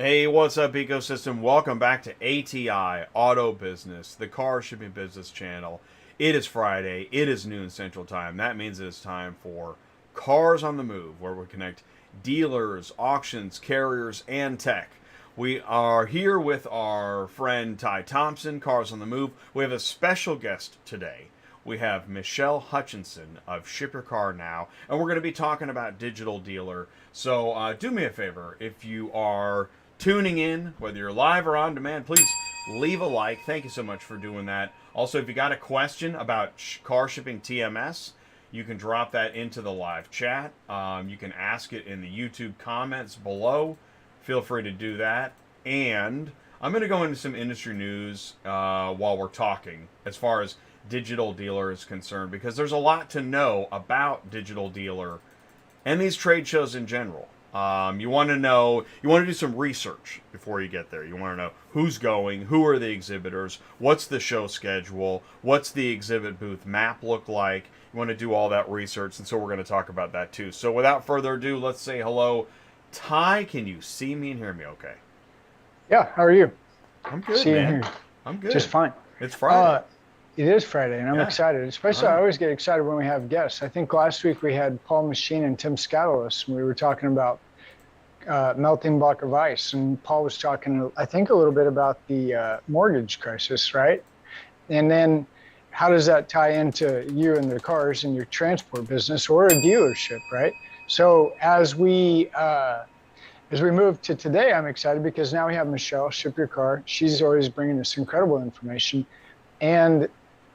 Hey, what's up, ecosystem? Welcome back to ATI Auto Business, the car shipping business channel. It is Friday. It is noon Central Time. That means it is time for Cars on the Move, where we connect dealers, auctions, carriers, and tech. We are here with our friend Ty Thompson, Cars on the Move. We have a special guest today. We have Michelle Hutchinson of Ship Your Car Now, and we're going to be talking about Digital Dealer. So do me a favor, if you are tuning in, whether you're live or on demand, please leave a like. Thank you so much for doing that. Also, if you got a question about car shipping TMS, you can drop that into the live chat. You can ask it in the YouTube comments below. Feel free to do that. And I'm going to go into some industry news while we're talking as far as Digital Dealer is concerned, because there's a lot to know about Digital Dealer and these trade shows in general. You want to do some research before you get there. You want to know who's going, who are the exhibitors, what's the show schedule, what's the exhibit booth map look like. You want to do all that research, and so we're going to talk about that too. So without further ado, let's say hello. Ty, can you see me and hear me okay? Yeah, how are you? I'm good, See you man. here. I'm good. Just fine. It's Friday. It is Friday, and I'm excited. Especially, I always get excited when we have guests. I think last week we had Paul Machine and Tim Scatalos, and we were talking about melting block of ice. And Paul was talking, I think, a little bit about the mortgage crisis, right? And then how does that tie into you and the cars and your transport business or a dealership, right? So as we move to today, I'm excited because now we have Michelle, Ship Your Car. She's always bringing us incredible information. And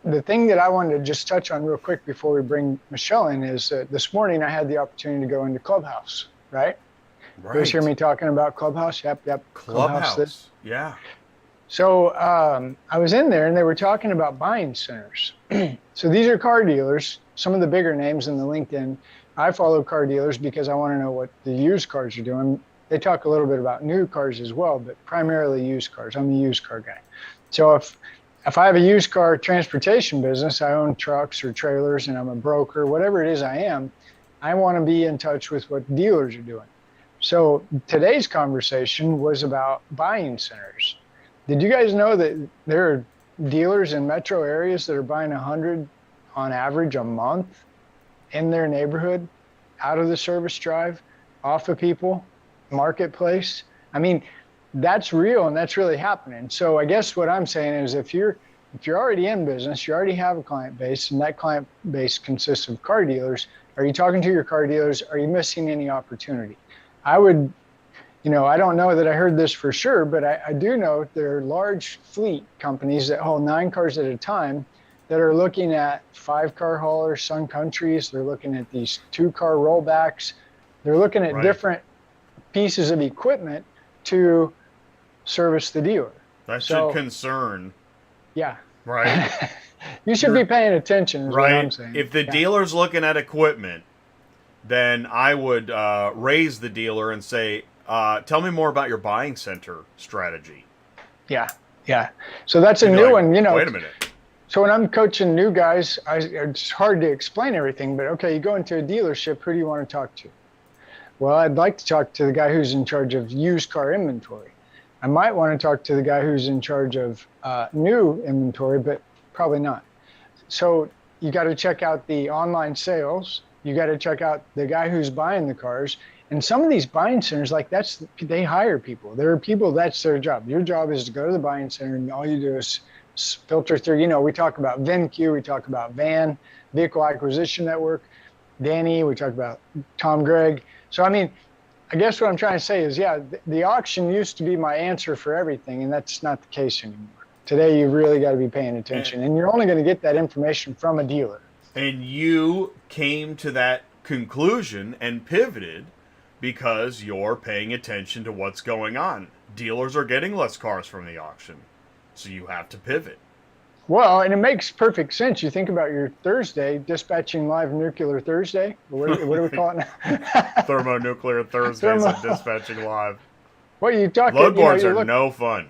the thing that I wanted to just touch on real quick before we bring Michelle in is that this morning I had the opportunity to go into Clubhouse, right? Right. You guys hear me talking about Clubhouse? Yep. Clubhouse. Yeah. So I was in there and they were talking about buying centers. So these are car dealers, some of the bigger names in the LinkedIn. I follow car dealers because I want to know what the used cars are doing. They talk a little bit about new cars as well, but primarily used cars. I'm a used car guy. So if I have a used car transportation business, I own trucks or trailers and I'm a broker, whatever it is I am, I want to be in touch with what dealers are doing. So today's conversation was about buying centers. Did you guys know that there are dealers in metro areas that are buying 100 on average a month in their neighborhood, out of the service drive, off of people, marketplace? I mean, that's real and that's really happening. So I guess what I'm saying is if you're already in business, you already have a client base, and that client base consists of car dealers. Are you talking to your car dealers? Are you missing any opportunity? I would, I don't know that I heard this for sure, but I do know there are large fleet companies that haul 9 cars at a time that are looking at 5-car haulers, Sun Countries. They're looking at these 2-car rollbacks. They're looking at different pieces of equipment to service the dealer. That should concern. Yeah. Right. You should be paying attention, is what I'm saying. If the dealer's looking at equipment, then I would raise the dealer and say, tell me more about your buying center strategy. Yeah. So that's a new one, Wait a minute. So when I'm coaching new guys, it's hard to explain everything, but okay, you go into a dealership, who do you want to talk to? Well, I'd like to talk to the guy who's in charge of used car inventory. I might want to talk to the guy who's in charge of new inventory, but probably not. So you got to check out the online sales. You got to check out the guy who's buying the cars. And some of these buying centers, they hire people. There are people, that's their job. Your job is to go to the buying center and all you do is filter through, we talk about VinQ, we talk about VAN, Vehicle Acquisition Network, Danny, we talk about Tom Gregg. So, I guess what I'm trying to say is, the auction used to be my answer for everything, and that's not the case anymore. Today, you really got to be paying attention, and you're only going to get that information from a dealer. And you came to that conclusion and pivoted because you're paying attention to what's going on. Dealers are getting less cars from the auction, so you have to pivot. Well, and it makes perfect sense. You think about your Thursday, dispatching live nuclear Thursday. What do we call it now? Thermonuclear Thursdays and dispatching live. Well, you talk. Load boards are no fun.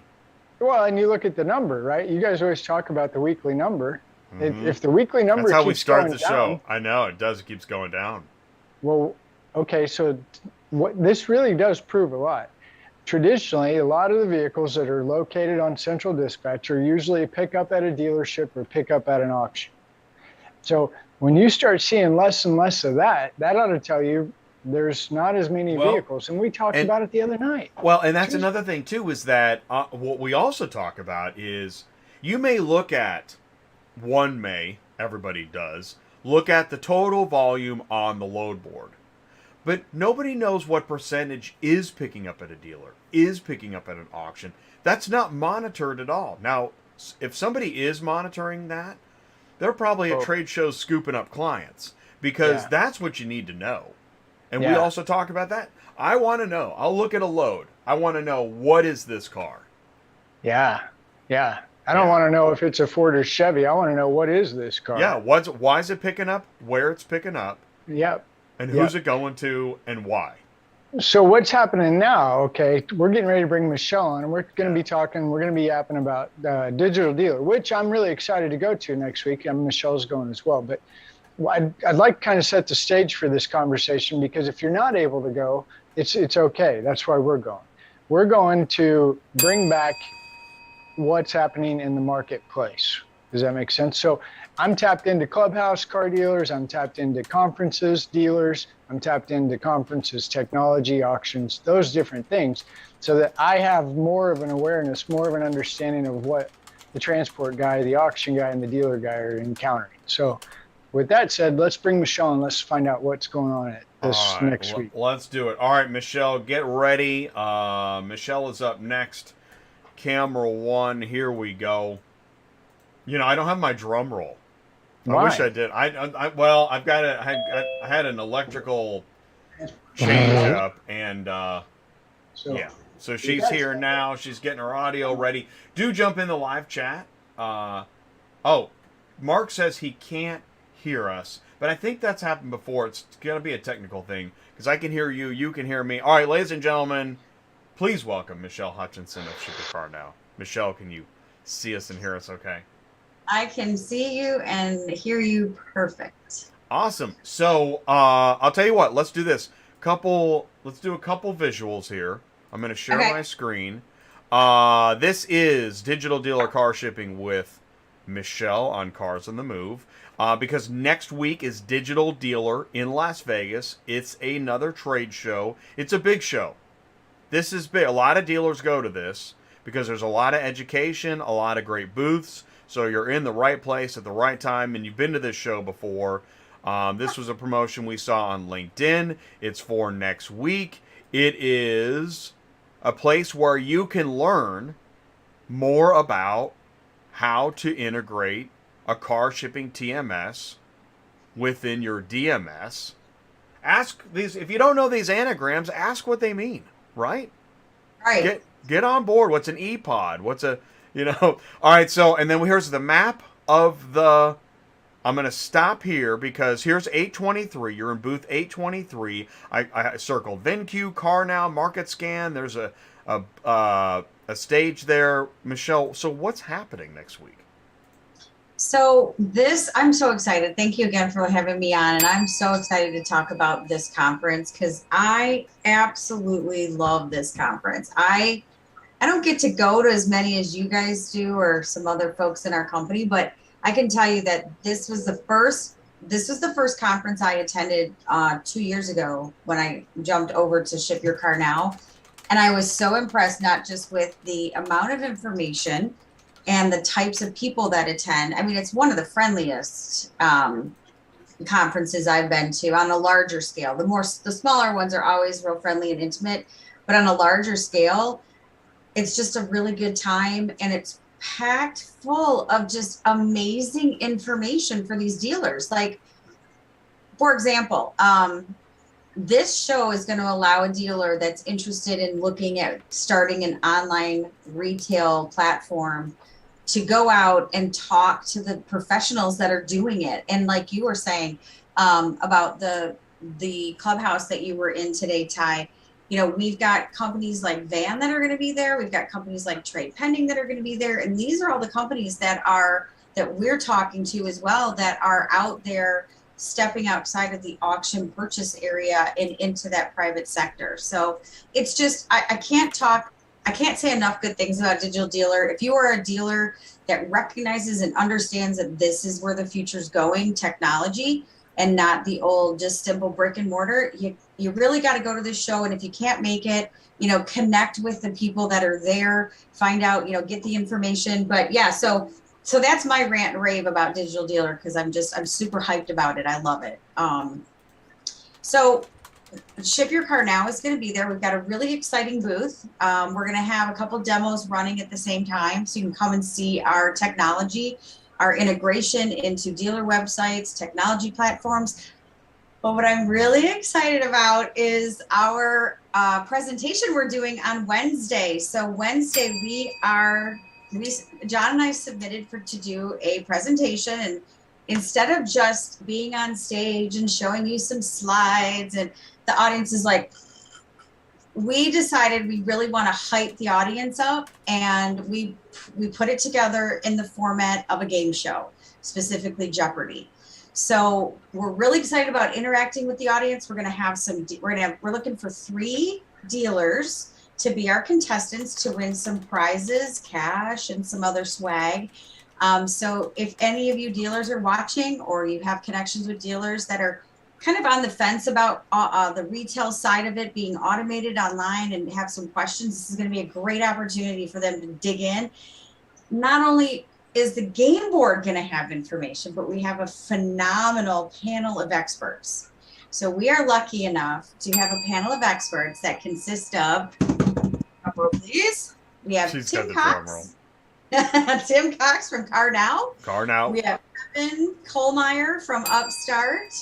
Well, and you look at the number, right? You guys always talk about the weekly number. If the weekly number That's how keeps we start going the down, show. I know it does. It keeps going down. Well, okay. So this really does prove a lot. traditionally, a lot of the vehicles that are located on central dispatch are usually a pickup at a dealership or pickup at an auction. So when you start seeing less and less of that, that ought to tell you there's not as many vehicles. And we talked about it the other night. Well, and that's another thing too, is that what we also talk about is you may look at everybody does, look at the total volume on the load board. But nobody knows what percentage is picking up at a dealer, is picking up at an auction. That's not monitored at all. Now, if somebody is monitoring that, they're probably at trade shows scooping up clients, because that's what you need to know. And we also talk about that. I want to know. I'll look at a load. I want to know, what is this car? Yeah. I don't want to know if it's a Ford or Chevy. I want to know, what is this car? Yeah, why is it picking up, where it's picking up, and who's it going to, and why. So what's happening now, okay, we're getting ready to bring Michelle on, and we're going to be talking, we're going to be yapping about Digital Dealer, which I'm really excited to go to next week, and Michelle's going as well. But I'd like to kind of set the stage for this conversation, because if you're not able to go, it's okay. That's why we're going. We're going to bring back what's happening in the marketplace. Does that make sense? So I'm tapped into Clubhouse car dealers. I'm tapped into conferences dealers. I'm tapped into conferences, technology, auctions, those different things, so that I have more of an awareness, more of an understanding of what the transport guy, the auction guy, and the dealer guy are encountering. So with that said, let's bring Michelle and let's find out what's going on at this next week. Let's do it. All right, Michelle, get ready. Michelle is up next. Camera 1, here we go. You know, I don't have my drum roll. Why? I wish I did. I've got I had an electrical change up, and so she's here now. She's getting her audio ready. Do jump in the live chat. Mark says he can't hear us, but I think that's happened before. It's gonna be a technical thing, because I can hear you, you can hear me. All right, ladies and gentlemen, please welcome Michelle Hutchinson of Ship Your Car Now. Michelle, can you see us and hear us okay? I can see you and hear you perfect. Awesome. So I'll tell you what, let's do this. Let's do a couple visuals here. I'm going to share my screen. This is Digital Dealer Car Shipping with Michelle on Cars on the Move. Because next week is Digital Dealer in Las Vegas. It's another trade show. It's a big show. This is big. A lot of dealers go to this because there's a lot of education, a lot of great booths. So you're in the right place at the right time, and you've been to this show before. This was a promotion we saw on LinkedIn. It's for next week. It is a place where you can learn more about how to integrate a car shipping TMS within your DMS. Ask these, if you don't know these anagrams, ask what they mean, right? Right. Get on board. What's an EPOD? What's a, all right, so, and then here's the map of the, I'm going to stop here because here's 823. You're in booth 823. I circled VinQ, Car Now, Market Scan. There's a stage there. Michelle, so what's happening next week? So I'm so excited. Thank you again for having me on. And I'm so excited to talk about this conference because I absolutely love this conference. I don't get to go to as many as you guys do or some other folks in our company, but I can tell you that this was the first conference I attended 2 years ago when I jumped over to Ship Your Car Now. And I was so impressed, not just with the amount of information and the types of people that attend. I mean, it's one of the friendliest conferences I've been to on a larger scale. The smaller ones are always real friendly and intimate, but on a larger scale, it's just a really good time, and it's packed full of just amazing information for these dealers. Like, for example, this show is going to allow a dealer that's interested in looking at starting an online retail platform to go out and talk to the professionals that are doing it. And like you were saying about the clubhouse that you were in today, Ty, we've got companies like Van that are going to be there. We've got companies like Trade Pending that are going to be there. And these are all the companies that we're talking to as well, that are out there stepping outside of the auction purchase area and into that private sector. So it's just, I can't say enough good things about Digital Dealer. If you are a dealer that recognizes and understands that this is where the future's going, technology, and not the old just simple brick and mortar, you really got to go to this show. And if you can't make it, you know, connect with the people that are there, find out, you know, get the information. But yeah, so that's my rant and rave about Digital Dealer, because I'm super hyped about it. I love it. So Ship Your Car Now is going to be there. We've got a really exciting booth. We're going to have a couple demos running at the same time, so you can come and see our technology, our integration into dealer websites, technology platforms. But what I'm really excited about is our presentation we're doing on Wednesday. So Wednesday John and I submitted to do a presentation, and instead of just being on stage and showing you some slides and the audience is like, we decided we really want to hype the audience up, and we put it together in the format of a game show, specifically Jeopardy. So we're really excited about interacting with the audience. We're looking for 3 dealers to be our contestants to win some prizes, cash, and some other swag. So if any of you dealers are watching, or you have connections with dealers that are kind of on the fence about the retail side of it being automated online and have some questions, this is going to be a great opportunity for them to dig in. Not only is the game board going to have information, but we have a phenomenal panel of experts. So we are lucky enough to have a panel of experts that consist of, please, we have Tim Cox. Tim Cox from Car Now. We have Kevin Kohlmeyer from Upstart.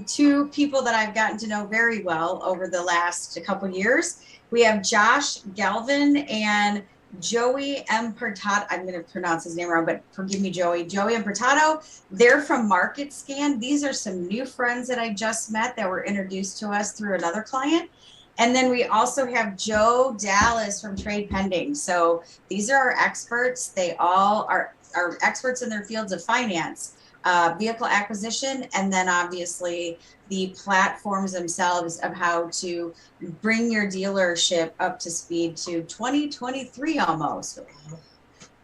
2 people that I've gotten to know very well over the last couple years. We have Josh Galvin and Joey Impertato. I'm going to pronounce his name wrong, but forgive me, Joey. Joey Impertato. They're from Market Scan. These are some new friends that I just met that were introduced to us through another client. And then we also have Joe Dallas from Trade Pending. So these are our experts. They all are experts in their fields of finance, vehicle acquisition, and then obviously the platforms themselves of how to bring your dealership up to speed to 2023 almost.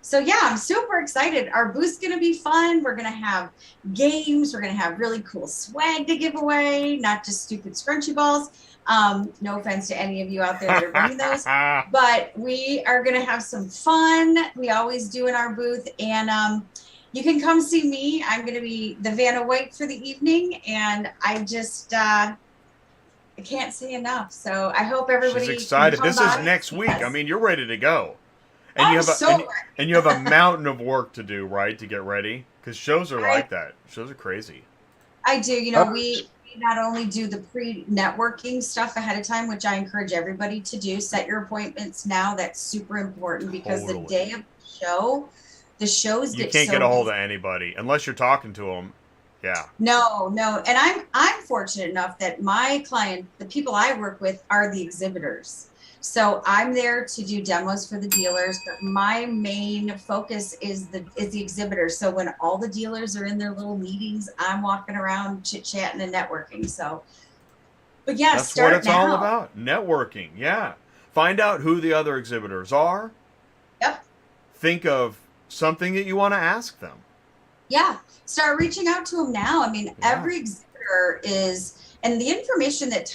So yeah, I'm super excited. Our booth's going to be fun. We're going to have games. We're going to have really cool swag to give away, not just stupid scrunchy balls. No offense to any of you out there that are bringing those, but we are going to have some fun. We always do in our booth. And you can come see me. I'm going to be the Vanna White for the evening. And I just, I can't say enough. So I hope everybody. She's excited. This is next week. Yes. I mean, you're ready to go. And you have a mountain of work to do, right, to get ready? Because shows are like that. Shows are crazy. I do. You know, we not only do the pre-networking stuff ahead of time, which I encourage everybody to do. Set your appointments now. That's super important, because the day of the show, the shows you can't get a hold of anybody unless you're talking to them. Yeah. No. And I'm fortunate enough that my client, the people I work with, are the exhibitors. So I'm there to do demos for the dealers, but my main focus is the exhibitors. So when all the dealers are in their little meetings, I'm walking around chit-chatting and networking. So, but yeah, that's what it's all about. Networking. Yeah. Find out who the other exhibitors are. Yep. Think of something that you want to ask them. Yeah. Start reaching out to them now. I mean, every exhibitor is. And the information that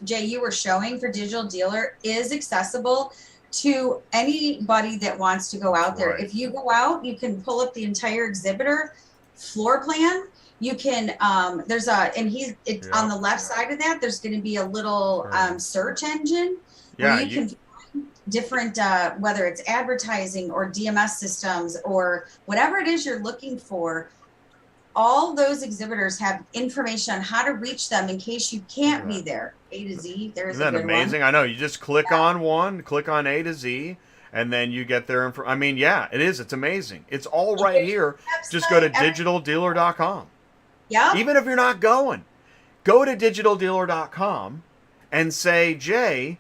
Jay, you were showing for Digital Dealer is accessible to anybody that wants to go out there. Right. If you go out, you can pull up the entire exhibitor floor plan. You can, on the left side of that, there's going to be a little search engine where you can find different, whether it's advertising or DMS systems or whatever it is you're looking for. All those exhibitors have information on how to reach them in case you can't be there. A to Z. There's Isn't that amazing? I know. You just click on one, click on A to Z, and then you get their info. I mean, yeah, it is. It's amazing. It's all right here. Just go to digitaldealer.com. Yeah. Even if you're not going, go to digitaldealer.com and say, Jay,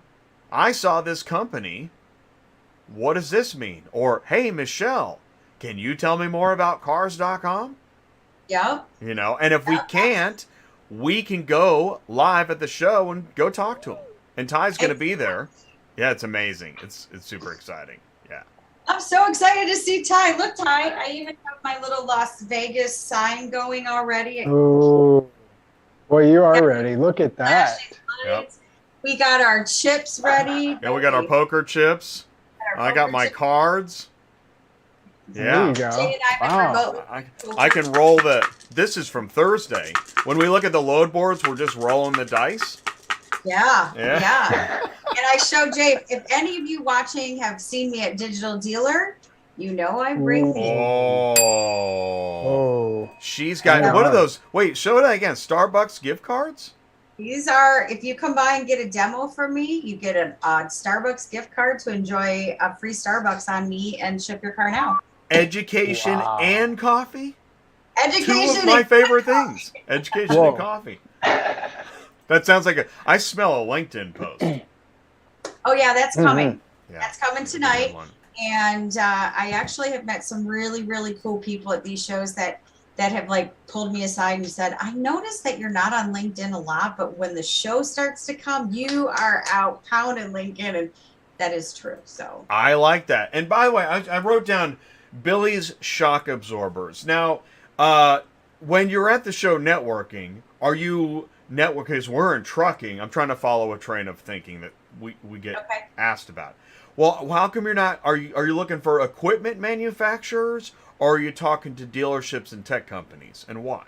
I saw this company. What does this mean? Or, hey, Michelle, can you tell me more about cars.com? Yep. You know, and if we can't, we can go live at the show and go talk to him. And Ty's going to be there. Yeah, it's amazing. It's super exciting. Yeah. I'm so excited to see Ty. Look, Ty, I even have my little Las Vegas sign going already. Oh, well, you are ready. Look at that. Yep. We got our chips ready. Yeah, we got our poker chips. I got my cards. There Yeah. you go. Jay and I have been remotely- I can roll the. This is from Thursday. When we look at the load boards, we're just rolling the dice. Yeah. Yeah. And I showed Jay, if any of you watching have seen me at Digital Dealer, you know I bring these. Oh. She's got Yeah. what are those? Wait, show that again. Starbucks gift cards? These are, if you come by and get a demo from me, you get a Starbucks gift card to enjoy a free Starbucks on me and ship your car now. Education Wow. and coffee? Education. Two of my favorite things. Education Whoa. and coffee. That sounds like I smell a LinkedIn post. Oh yeah, that's coming. Yeah. That's coming tonight. And I actually have met some really, really cool people at these shows that have like pulled me aside and said, I noticed that you're not on LinkedIn a lot, but when the show starts to come, you are out pounding LinkedIn, and that is true. So I like that. And by the way, I wrote down Billy's shock absorbers. Now, when you're at the show networking, are you networking? Because we're in trucking. I'm trying to follow a train of thinking that we get asked about. Well, how come you're not? Are you looking for equipment manufacturers, or are you talking to dealerships and tech companies, and why?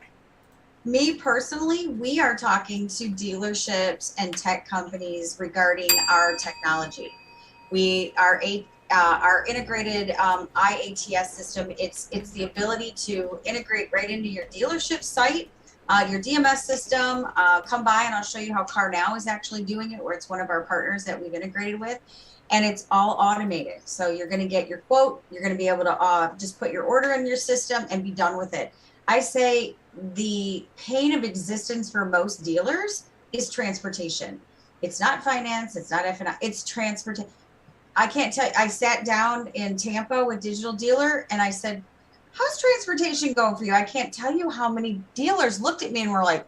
me personally, we are talking to dealerships and tech companies regarding our technology. We are our integrated IATS system. It's the ability to integrate right into your dealership site, your DMS system. Come by and I'll show you how CarNow is actually doing it, where it's one of our partners that we've integrated with. And it's all automated. So you're going to get your quote. You're going to be able to just put your order in your system and be done with it. I say the pain of existence for most dealers is transportation. It's not finance. It's not F&I. It's transportation. I can't tell you. I sat down in Tampa with Digital Dealer and I said, how's transportation going for you? I can't tell you how many dealers looked at me and were like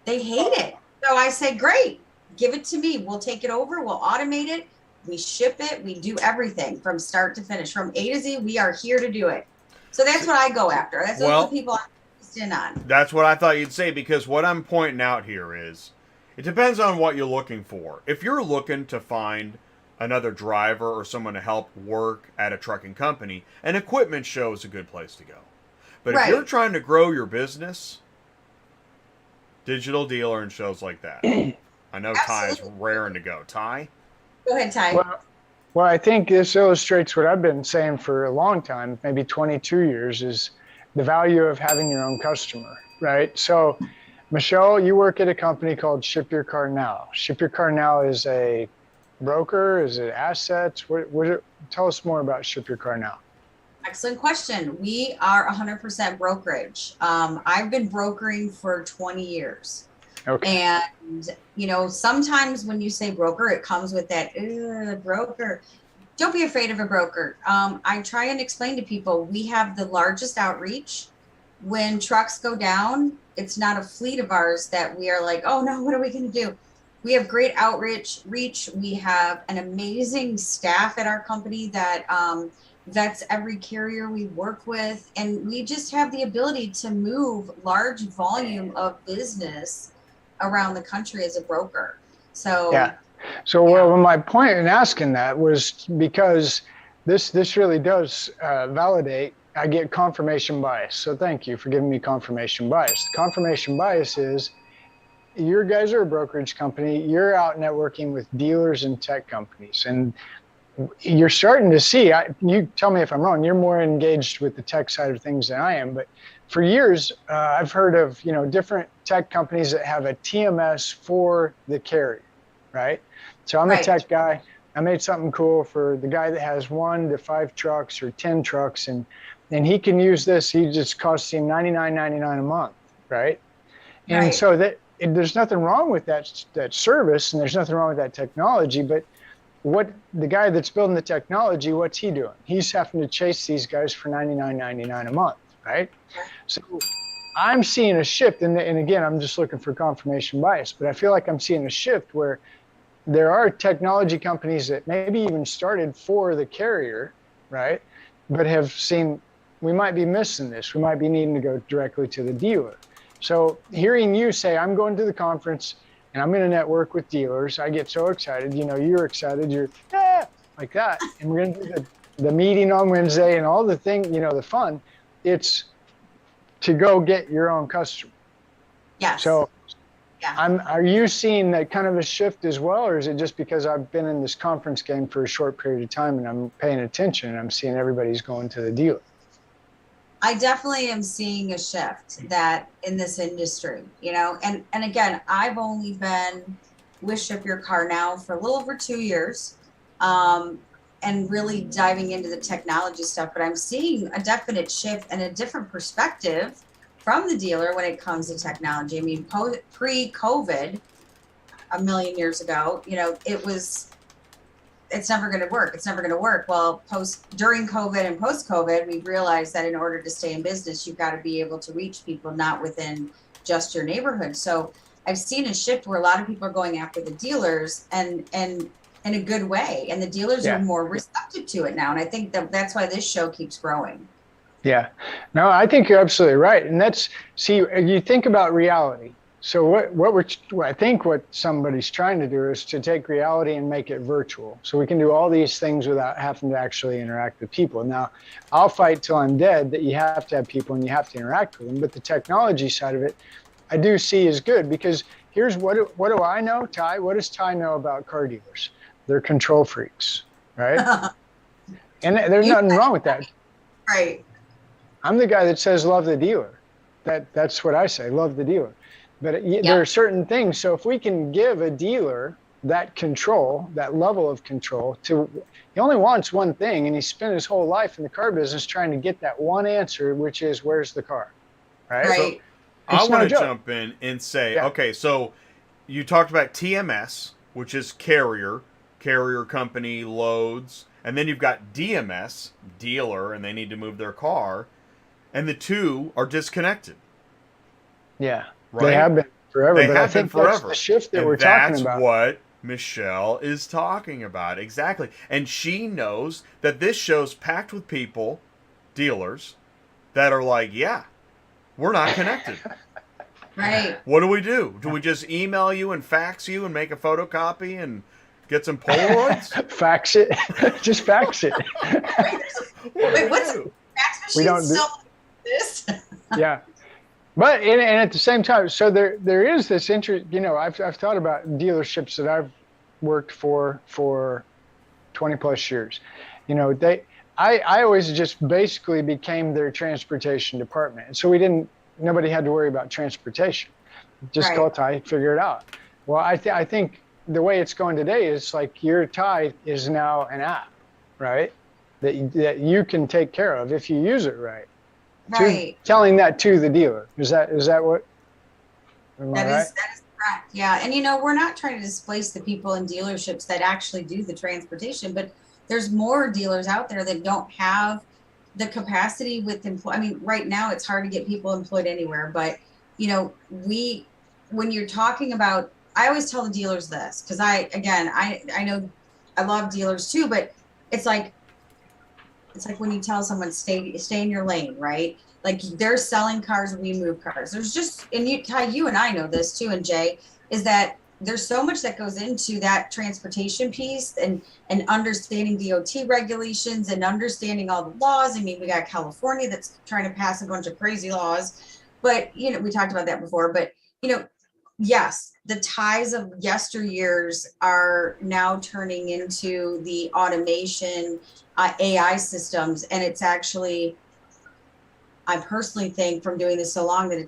they hate it. So I said, great. Give it to me. We'll take it over. We'll automate it. We ship it. We do everything from start to finish. From A to Z, we are here to do it. So that's what I go after. That's what the people I'm focused in on. That's what I thought you'd say, because what I'm pointing out here is it depends on what you're looking for. If you're looking to find another driver or someone to help work at a trucking company, an equipment show is a good place to go. But if you're trying to grow your business, Digital Dealer and shows like that. I know Ty is raring to go. Ty? Go ahead, Ty. Well, I think this illustrates what I've been saying for a long time, maybe 22 years, is the value of having your own customer, right? So, Michelle, you work at a company called Ship Your Car Now. Ship Your Car Now is a broker? Is it assets? Tell us more about Ship Your Car Now. Excellent question. We are 100% brokerage. I've been brokering for 20 years. Okay. And, you know, sometimes when you say broker, it comes with that, broker. Don't be afraid of a broker. I try and explain to people, we have the largest outreach. When trucks go down, it's not a fleet of ours that we are like, oh no, what are we going to do? We have great outreach. We have an amazing staff at our company that vets every carrier we work with. And we just have the ability to move large volume of business around the country as a broker. So yeah. So well, my point in asking that was because this really does validate. I get confirmation bias. So thank you for giving me confirmation bias. The confirmation bias is your guys are a brokerage company. You're out networking with dealers and tech companies, and you're starting to see. You tell me if I'm wrong. You're more engaged with the tech side of things than I am, but for years, I've heard of different tech companies that have a TMS for the carrier, right? So I'm a tech guy. I made something cool for the guy that has 1 to 5 trucks or 10 trucks, and he can use this. He just costs him $99.99 a month, right? And so there's nothing wrong with that service, and there's nothing wrong with that technology. But what the guy that's building the technology, what's he doing? He's having to chase these guys for $99.99 a month. right? So I'm seeing a shift, and again, I'm just looking for confirmation bias, but I feel like I'm seeing a shift where there are technology companies that maybe even started for the carrier, right? But have seen we might be missing this. We might be needing to go directly to the dealer. So hearing you say, I'm going to the conference and I'm going to network with dealers, I get so excited. You know, you're excited. You're like that. And we're going to do the meeting on Wednesday and all the thing, you know, the fun. It's to go get your own customer. Yes. So yeah. Are you seeing that kind of a shift as well, or is it just because I've been in this conference game for a short period of time and I'm paying attention and I'm seeing everybody's going to the dealer? I definitely am seeing a shift that in this industry, you know, and again, I've only been with Ship Your Car now for a little over 2 years, and really diving into the technology stuff, but I'm seeing a definite shift and a different perspective from the dealer when it comes to technology. I mean, pre-COVID, a million years ago, you know, it's never going to work. It's never going to work. Well, during COVID and post-COVID, we realized that in order to stay in business, you've got to be able to reach people not within just your neighborhood. So I've seen a shift where a lot of people are going after the dealers and in a good way, and the dealers are more receptive to it now. And I think that's why this show keeps growing. Yeah, no, I think you're absolutely right. And you think about reality. So I think what somebody's trying to do is to take reality and make it virtual. So we can do all these things without having to actually interact with people. Now, I'll fight till I'm dead that you have to have people and you have to interact with them. But the technology side of it, I do see is good, because here's what do I know, Ty? What does Ty know about car dealers? They're control freaks, right? And there's nothing wrong with that. Right. I'm the guy that says love the dealer. That's what I say, love the dealer. But there are certain things. So if we can give a dealer that control, that level of control, he only wants one thing, and he spent his whole life in the car business trying to get that one answer, which is, where's the car, right? Right. So I want to jump in and say, okay, so you talked about TMS, which is carrier company, loads, and then you've got DMS, dealer, and they need to move their car, and the two are disconnected. Yeah. Right? They have been forever. They but have I think been forever. That's the shift that and we're talking about. That's what Michelle is talking about. Exactly. And she knows that this show's packed with people, dealers, that are like, yeah, we're not connected. Right. What do we do? Do we just email you and fax you and make a photocopy and get some Polaroids? Fax it. Just fax it. Wait, what's fax machine? We don't do this. Yeah. But and at the same time, so there is this interest. You know, I've thought about dealerships that I've worked for 20 plus years. You know, I always just basically became their transportation department, and so nobody had to worry about transportation. Just call Ty, figure it out. Well, I think the way it's going today is like your Ty is now an app, right? That you can take care of if you use it right. Right. Telling that to the dealer. Is that what? That is correct. Yeah. And, you know, we're not trying to displace the people in dealerships that actually do the transportation, but there's more dealers out there that don't have the capacity with I mean, right now it's hard to get people employed anywhere, but, you know, when you're talking about, I always tell the dealers this, because I know I love dealers too, but it's like when you tell someone stay in your lane, right? Like, they're selling cars, we move cars. There's just, and you and I know this too, and Jay, is that there's so much that goes into that transportation piece and understanding DOT regulations and understanding all the laws. I mean, we got California that's trying to pass a bunch of crazy laws, but, you know, we talked about that before, but, you know, yes, the ties of yesteryears are now turning into the automation, AI systems. And it's actually, I personally think from doing this so long that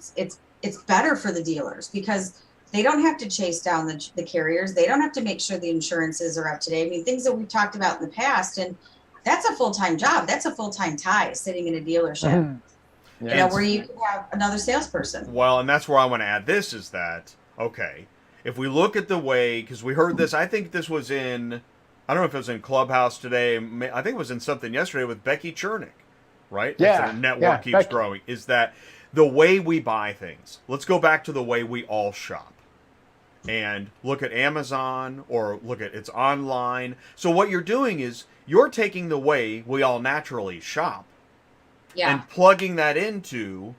it's better for the dealers, because they don't have to chase down the carriers. They don't have to make sure the insurances are up to date. I mean, things that we've talked about in the past, and that's a full-time job. That's a full-time tie sitting in a dealership, mm-hmm. You know, where you can have another salesperson. Well, and that's where I want to add this is that, okay, if we look at the way, because we heard this, I think this was in, I don't know if it was in Clubhouse today. I think it was in something yesterday with Becky Chernick. right? Yeah, As the network yeah. keeps growing, is that the way we buy things. Let's go back to the way we all shop. And look at Amazon or look at it's online. So what you're doing is you're taking the way we all naturally shop and plugging that into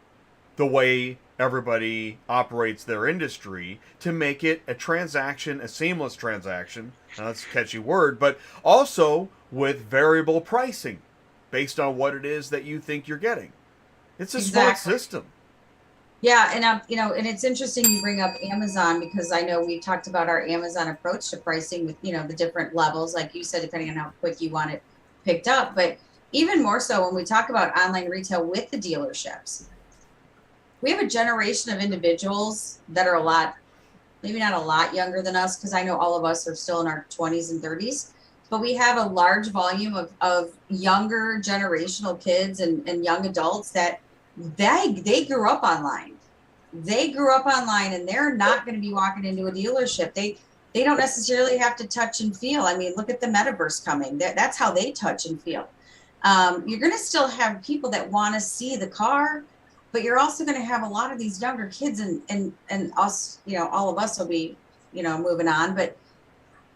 the way everybody operates their industry to make it a transaction, a seamless transaction. Now that's a catchy word, but also with variable pricing based on what it is that you think you're getting. It's a smart system. Yeah, and and it's interesting you bring up Amazon, because I know we talked about our Amazon approach to pricing with, the different levels, like you said, depending on how quick you want it picked up. But even more so when we talk about online retail with the dealerships, we have a generation of individuals that are maybe not a lot younger than us, because I know all of us are still in our 20s and 30s, but we have a large volume of younger generational kids and young adults that they grew up online. They grew up online, and they're not going to be walking into a dealership. They don't necessarily have to touch and feel. I mean, look at the metaverse coming. That's how they touch and feel. You're going to still have people that want to see the car, but you're also going to have a lot of these younger kids, and us, all of us will be, moving on, but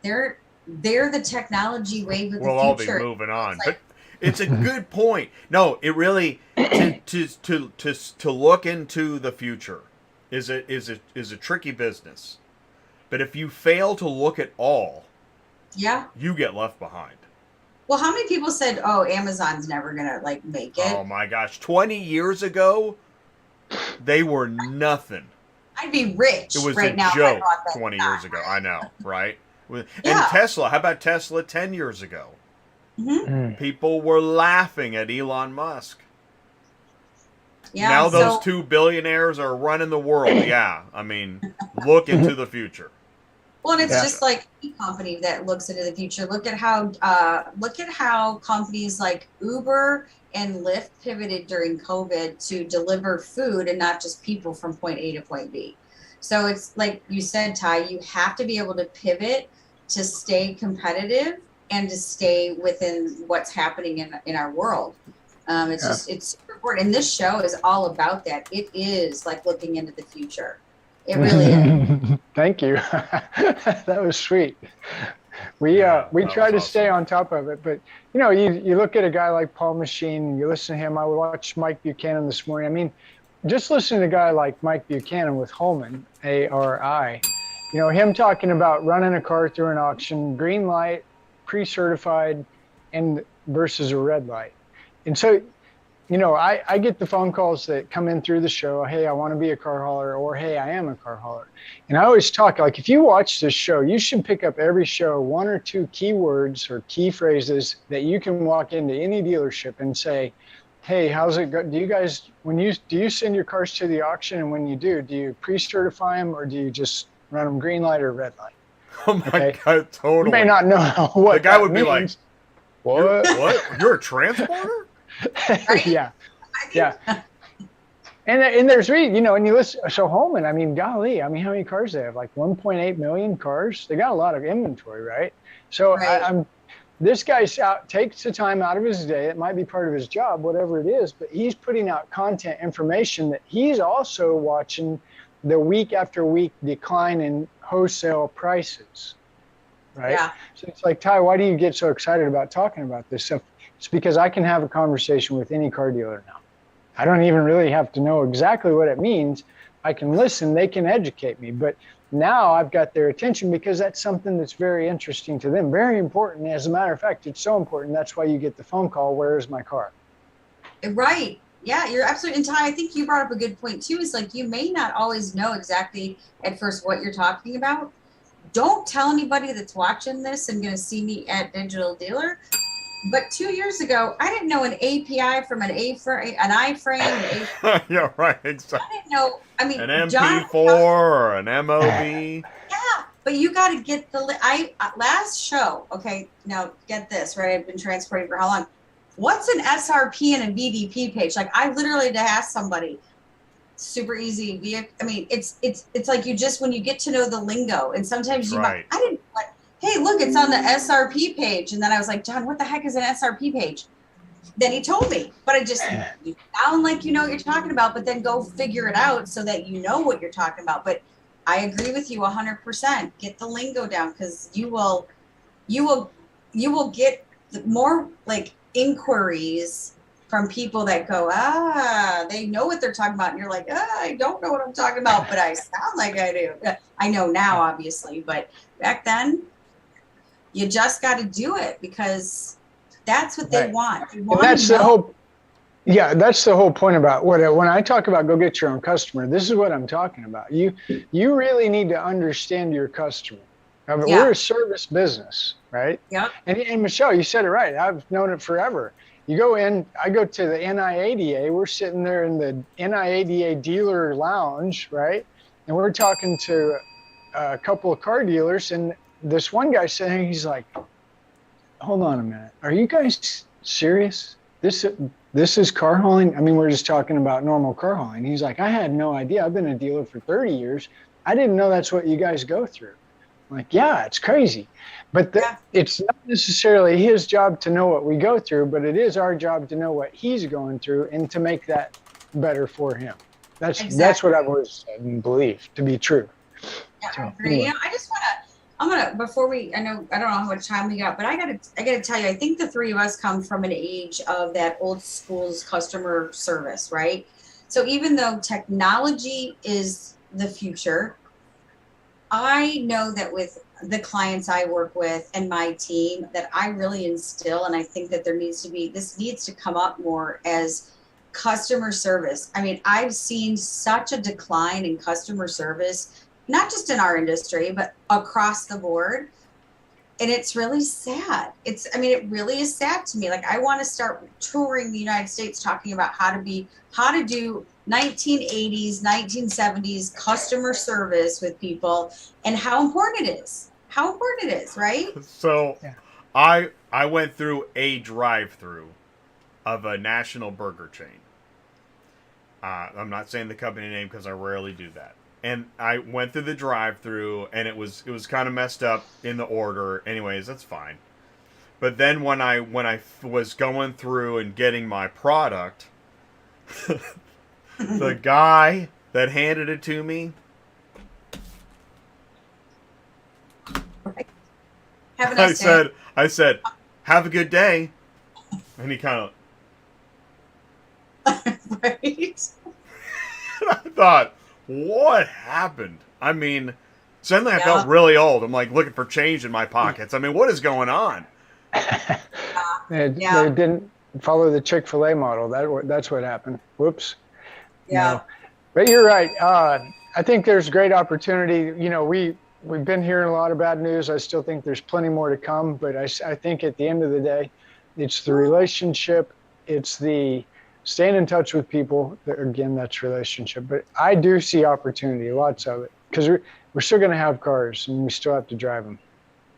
they're the technology wave of the future. We'll all be moving on, but it's a good point. No, it really to look into the future is a tricky business. But if you fail to look at all, you get left behind. Well, how many people said, "Oh, Amazon's never gonna make it"? Oh my gosh, 20 years ago, they were nothing. I'd be rich. It was right a now joke 20 years ago. I know, right? And Tesla. How about Tesla 10 years ago? Mm-hmm. People were laughing at Elon Musk. Yeah, now those two billionaires are running the world. Yeah, I mean, look into the future. Well, and it's just like any company that looks into the future. Look at how companies like Uber and Lyft pivoted during COVID to deliver food and not just people from point A to point B. So it's like you said, Ty, you have to be able to pivot to stay competitive and to stay within what's happening in our world. It's super important. And this show is all about that. It is like looking into the future. It really is. Thank you. That was sweet. We try to stay on top of it, but you look at a guy like Paul Machine, you listen to him. I watched Mike Buchanan this morning. I mean, just listening to a guy like Mike Buchanan with Holman, ARI, him talking about running a car through an auction, green light, pre-certified, and versus a red light. And so, I get the phone calls that come in through the show. Hey, I want to be a car hauler, or hey, I am a car hauler. And I always talk, if you watch this show, you should pick up every show, one or two keywords or key phrases that you can walk into any dealership and say, hey, how's it go? Do you guys, do you send your cars to the auction? And when you do you pre-certify them, or do you just run them green light or red light? Oh my God, totally. You may not know what the guy would means. be like, what? You're a transporter? Yeah. And there's and you listen. So Holman, I mean, golly, how many cars they have? Like 1.8 million cars. They got a lot of inventory, right? So this guy takes the time out of his day. It might be part of his job, whatever it is, but he's putting out content information that he's also watching the week after week decline in wholesale prices, right? Yeah. So it's like, Ty, why do you get so excited about talking about this stuff? It's because I can have a conversation with any car dealer now. I don't even really have to know exactly what it means. I can listen, they can educate me, but now I've got their attention because that's something that's very interesting to them, very important. As a matter of fact, it's so important. That's why you get the phone call, where is my car? Right. Yeah, you're absolutely. And Ty, I think you brought up a good point too, is you may not always know exactly at first what you're talking about. Don't tell anybody that's watching this and going to see me at Digital Dealer. But 2 years ago, I didn't know an API from an iframe. Yeah, right. Exactly. I didn't know. I mean, an MP4 or an MOV. Yeah, but you got to get the. Last show. Okay, now get this right. I've been transporting for how long? What's an SRP and a VDP page? I literally had to ask somebody. Super easy. I mean, it's like when you get to know the lingo, and sometimes I didn't. Hey, look, it's on the SRP page. And then I was like, John, what the heck is an SRP page? then he told me, but you sound like you know what you're talking about, but then go figure it out so that you know what you're talking about. But I agree with you 100%. Get the lingo down, because you will get more like inquiries from people that go, they know what they're talking about. And you're like, I don't know what I'm talking about, but I sound like I do. I know now, obviously, but back then you just got to do it, because that's what they want. They want that's to know. That's the whole point about when I talk about go get your own customer, this is what I'm talking about. You really need to understand your customer. We're a service business, right? Yeah. And Michelle, you said it right. I've known it forever. You go in, I go to the NIADA, we're sitting there in the NIADA dealer lounge, right? And we're talking to a couple of car dealers, and this one guy saying, he's like, hold on a minute. Are you guys serious? This is car hauling? I mean, we're just talking about normal car hauling. He's like, I had no idea. I've been a dealer for 30 years. I didn't know that's what you guys go through. I'm like, yeah, it's crazy. But it's not necessarily his job to know what we go through, but it is our job to know what he's going through and to make that better for him. That's what I've always said and believed to be true. Yeah, I agree. Anyway. I'm gonna before I don't know how much time we got, but I gotta tell you, I think the three of us come from an age of that old school's customer service, right? So even though technology is the future, I know that with the clients I work with and my team, that I really instill, and I think that this needs to come up more as customer service. I mean, I've seen such a decline in customer service, not just in our industry, but across the board. And it's really sad. It really is sad to me. Like, I want to start touring the United States talking about how to do 1980s, 1970s customer service with people, and how important it is. How important it is, right? So I went through a drive-through of a national burger chain. I'm not saying the company name because I rarely do that. And I went through the drive-through, and it was kind of messed up in the order. Anyways, that's fine. But then when I was going through and getting my product, the guy that handed it to me, Have a nice day. I said, have a good day, and he kind of right. I thought, what happened? I mean, suddenly I felt really old. I'm like looking for change in my pockets. I mean, what is going on? They didn't follow the Chick-fil-A model. That's what happened. Whoops. Yeah. No. But you're right. I think there's great opportunity. You know, we've been hearing a lot of bad news. I still think there's plenty more to come. But I think at the end of the day, it's the relationship. It's the staying in touch with people. Again, that's relationship. But I do see opportunity, lots of it, because we're still going to have cars, and we still have to drive them,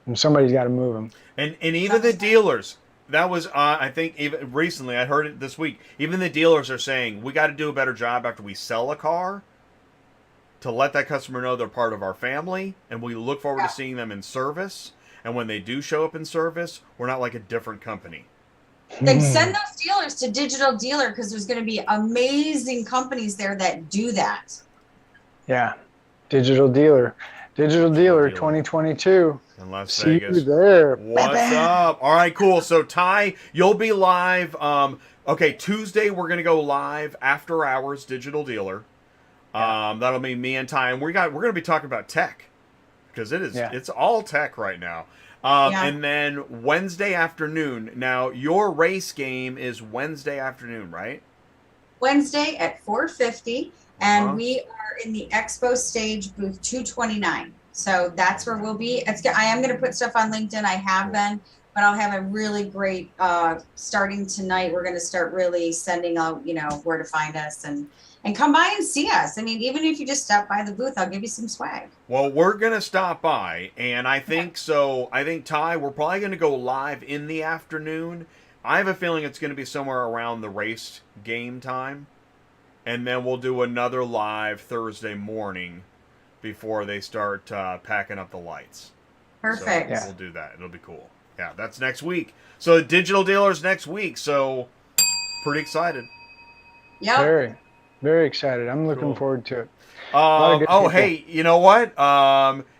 and somebody's got to move them. And even the dealers. That was I think even recently, I heard it this week. Even the dealers are saying we got to do a better job after we sell a car to let that customer know they're part of our family, and we look forward to seeing them in service. And when they do show up in service, we're not like a different company. Then send those dealers to Digital Dealer, because there's going to be amazing companies there that do that. Yeah, Digital Dealer 2022. In Las See Vegas. you there. What's up? All right, cool. So Ty, you'll be live. Okay, Tuesday we're gonna go live after hours. Digital Dealer. That'll be me and Ty, and we're gonna be talking about tech, because it's all tech right now. And then Wednesday afternoon. Now, your race game is Wednesday afternoon, right? Wednesday at 4:50, and we are in the expo stage, booth 229. So that's where we'll be. I am going to put stuff on LinkedIn. I have been, but I'll have a really great starting tonight. We're going to start really sending out, where to find us and come by and see us. I mean, even if you just stop by the booth, I'll give you some swag. Well, we're going to stop by, and I think Ty, we're probably going to go live in the afternoon. I have a feeling it's going to be somewhere around the race game time, and then we'll do another live Thursday morning before they start packing up the lights. Perfect. So we'll do that. It'll be cool. Yeah, that's next week. So digital dealers next week. So pretty excited. Yep. Very, very excited. I'm looking Cool. forward to it. A lot of good people. Hey, you know what?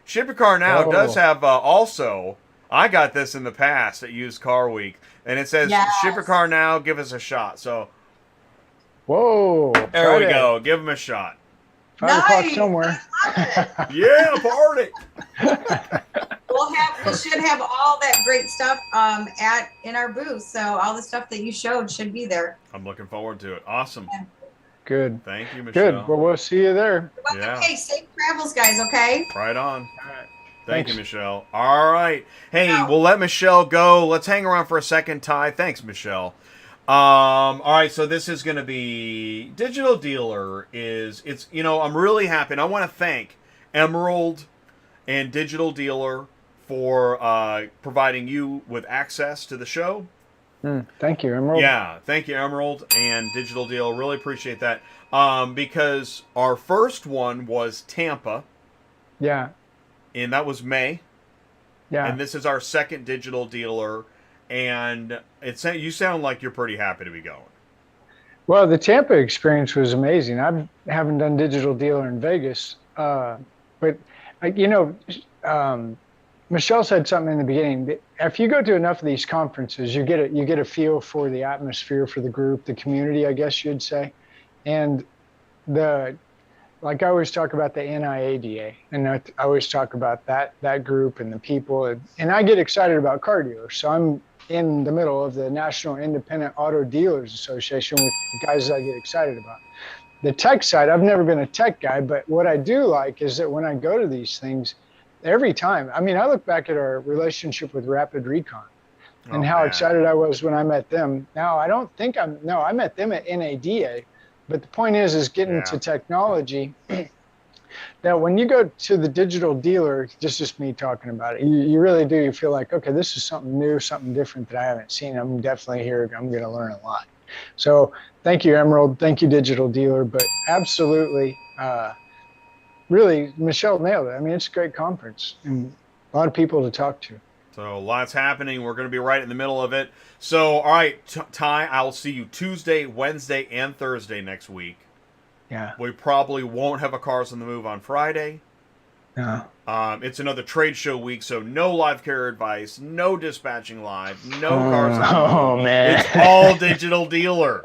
Ship Your Car Now does Oh. have also. I got this in the past at Used Car Week, and it says Yes. Ship Your Car Now, give us a shot. So Whoa. there Friday, we go. Give them a shot. 5 o'clock Nice. somewhere. Yeah, party. We should have all that great stuff in our booth. So all the stuff that you showed should be there. I'm looking forward to it. Awesome. Good. Thank you, Michelle. Good. Well, we'll see you there. Yeah. Okay, safe travels, guys. Okay. Right on. All right. Thank Thanks. you, Michelle. All right. Hey, Ciao. we'll let Michelle go. Let's hang around for a second, Ty. Thanks, Michelle. All right, so this is going to be Digital Dealer I'm really happy. And I want to thank Emerald and Digital Dealer for providing you with access to the show. Thank you, Emerald. Yeah, thank you, Emerald and Digital Dealer. Really appreciate that. Because our first one was Tampa, Yeah. and that was May. Yeah. And this is our second Digital Dealer, and you sound like you're pretty happy to be going. Well, the Tampa experience was amazing. I haven't done Digital Dealer in Vegas, but Michelle said something in the beginning. That if you go to enough of these conferences, you get a feel for the atmosphere, for the group, the community, I guess you'd say, and like I always talk about the NIADA, and I always talk about that group and the people, and I get excited about car dealers. So I'm in the middle of the National Independent Auto Dealers Association with the guys I get excited about. The tech side, I've never been a tech guy, but what I do like is that when I go to these things, every time, I look back at our relationship with Rapid Recon and how excited I was when I met them. Now, I met them at NADA, but the point is getting to technology. Now, when you go to the Digital Dealer, just me talking about it, you really do. You feel like, okay, this is something new, something different that I haven't seen. I'm definitely here. I'm going to learn a lot. So thank you, Emerald. Thank you, Digital Dealer. But absolutely, really, Michelle nailed it. It's a great conference and a lot of people to talk to. So lots happening. We're going to be right in the middle of it. So, all right, Ty, I'll see you Tuesday, Wednesday, and Thursday next week. Yeah. We probably won't have a Cars on the Move on Friday. No. It's another trade show week, so no live carrier advice, no dispatching live, no Cars on the Move. Oh, man. It's all Digital Dealer.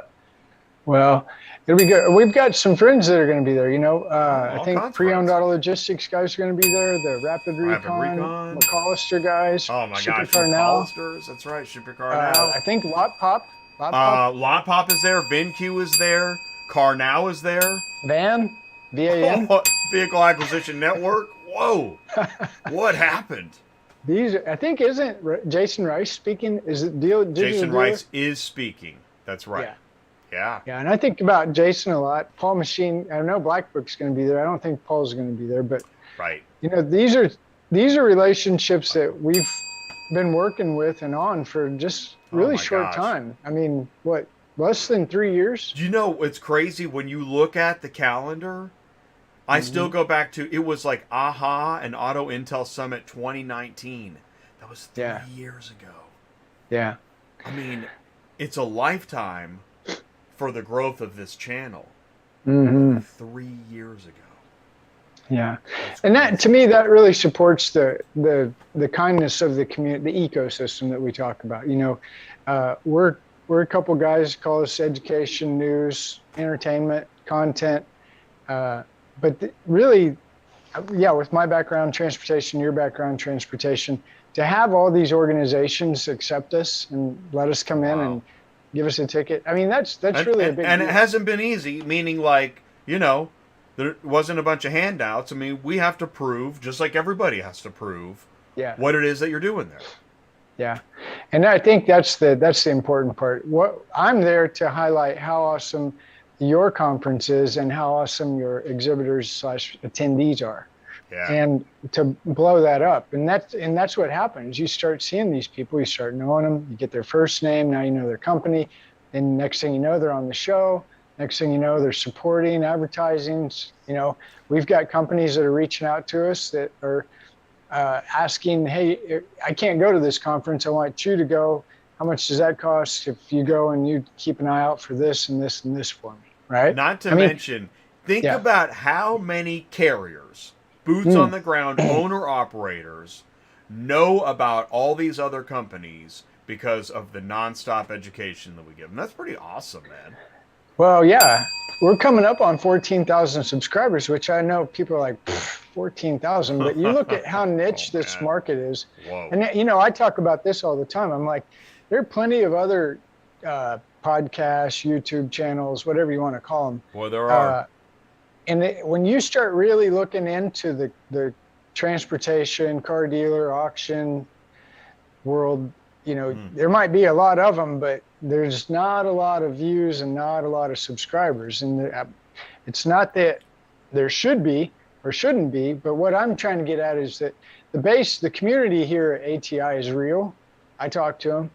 Well, it'll be good. We've got some friends that are going to be there. I think Pre-Owned Auto Logistics guys are going to be there. The Rapid Recon, McAllister guys. Oh my gosh, McAllisters. That's right, Ship Your Car Now. I think Lot Pop. Lot Pop is there. VinQ is there. Car Now is there. VAN. Vehicle Acquisition Network. Whoa! What happened? I think, isn't Jason Rice speaking? Is it Jason Rice is speaking. That's right. Yeah. Yeah, and I think about Jason a lot. Paul Machine. I know Black Book's going to be there. I don't think Paul's going to be there, but right. These are relationships that we've been working with and on for just really short time. What, less than 3 years? It's crazy when you look at the calendar. I still go back to, it was like AHA and Auto Intel Summit 2019. That was 3 years ago. Yeah. It's a lifetime for the growth of this channel. 3 years ago. Yeah. And that, to me, that really supports the kindness of the community, the ecosystem that we talk about. We're a couple guys, call us education, news, entertainment, content. But really, with my background, transportation, your background, transportation, to have all these organizations accept us and let us come in and give us a ticket. That's really a big deal. And it hasn't been easy, meaning there wasn't a bunch of handouts. We have to prove, just like everybody has to prove, what it is that you're doing there. Yeah. And I think that's the important part. I'm there to highlight how awesome your conference is and how awesome your exhibitors / attendees are. Yeah. And to blow that up. And that's what happens. You start seeing these people, you start knowing them, you get their first name, now you know their company, and next thing you know, they're on the show. Next thing you know, they're supporting advertising. We've got companies that are reaching out to us that are asking, hey, I can't go to this conference. I want you to go. How much does that cost if you go and you keep an eye out for this and this and this for me, right? Not to mention, think yeah. about how many carriers, boots on the ground, owner operators, know about all these other companies because of the nonstop education that we give them. That's pretty awesome, man. Well, yeah, we're coming up on 14,000 subscribers, which I know people are like, 14,000, but you look at how niche this market is. Whoa. And, you know, I talk about this all the time. I'm like, there are plenty of other podcasts, YouTube channels, whatever you want to call them. Boy, there are. And when you start really looking into the transportation, car dealer, auction world, you know, there might be a lot of them, but there's not a lot of views and not a lot of subscribers. And it's not that there should be or shouldn't be, but what I'm trying to get at is that the community here at ATI is real. I talk to them.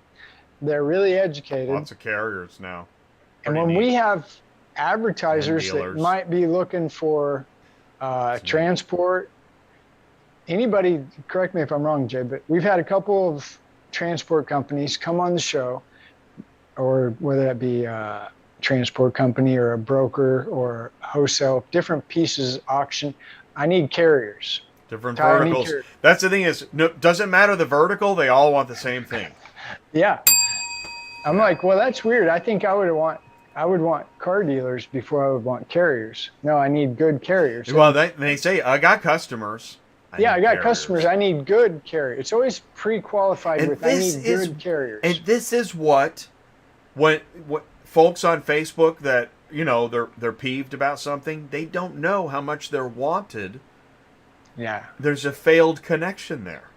They're really educated. Lots of carriers now. And when we have advertisers that might be looking for transport, anybody, correct me if I'm wrong, Jay, but we've had a couple of transport companies come on the show, or whether that be a transport company or a broker or wholesale, different pieces, auction. I need carriers. Different verticals. That's the thing is, no, doesn't matter the vertical, they all want the same thing. Yeah. I'm like, well, that's weird. I think I would want car dealers before I would want carriers. No, I need good carriers. Well, they say, I got customers. I got customers. I need good carriers. It's always pre-qualified with I need good carriers. And this is what folks on Facebook that, you know, they're peeved about something, they don't know how much they're wanted. Yeah. There's a failed connection there.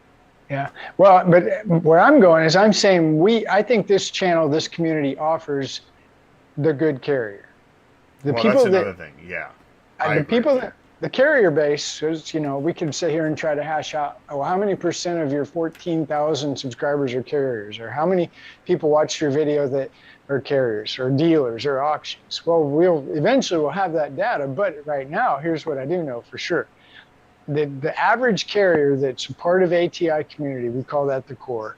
Yeah. Well, but where I'm going is I'm saying I think this channel, this community offers the good carrier. That's another thing. Yeah. The carrier base is, you know, we can sit here and try to hash out, how many percent of your 14,000 subscribers are carriers, or how many people watch your video that are carriers or dealers or auctions. Well, we'll eventually have that data, but right now, here's what I do know for sure. The average carrier that's a part of ATI community, we call that the core,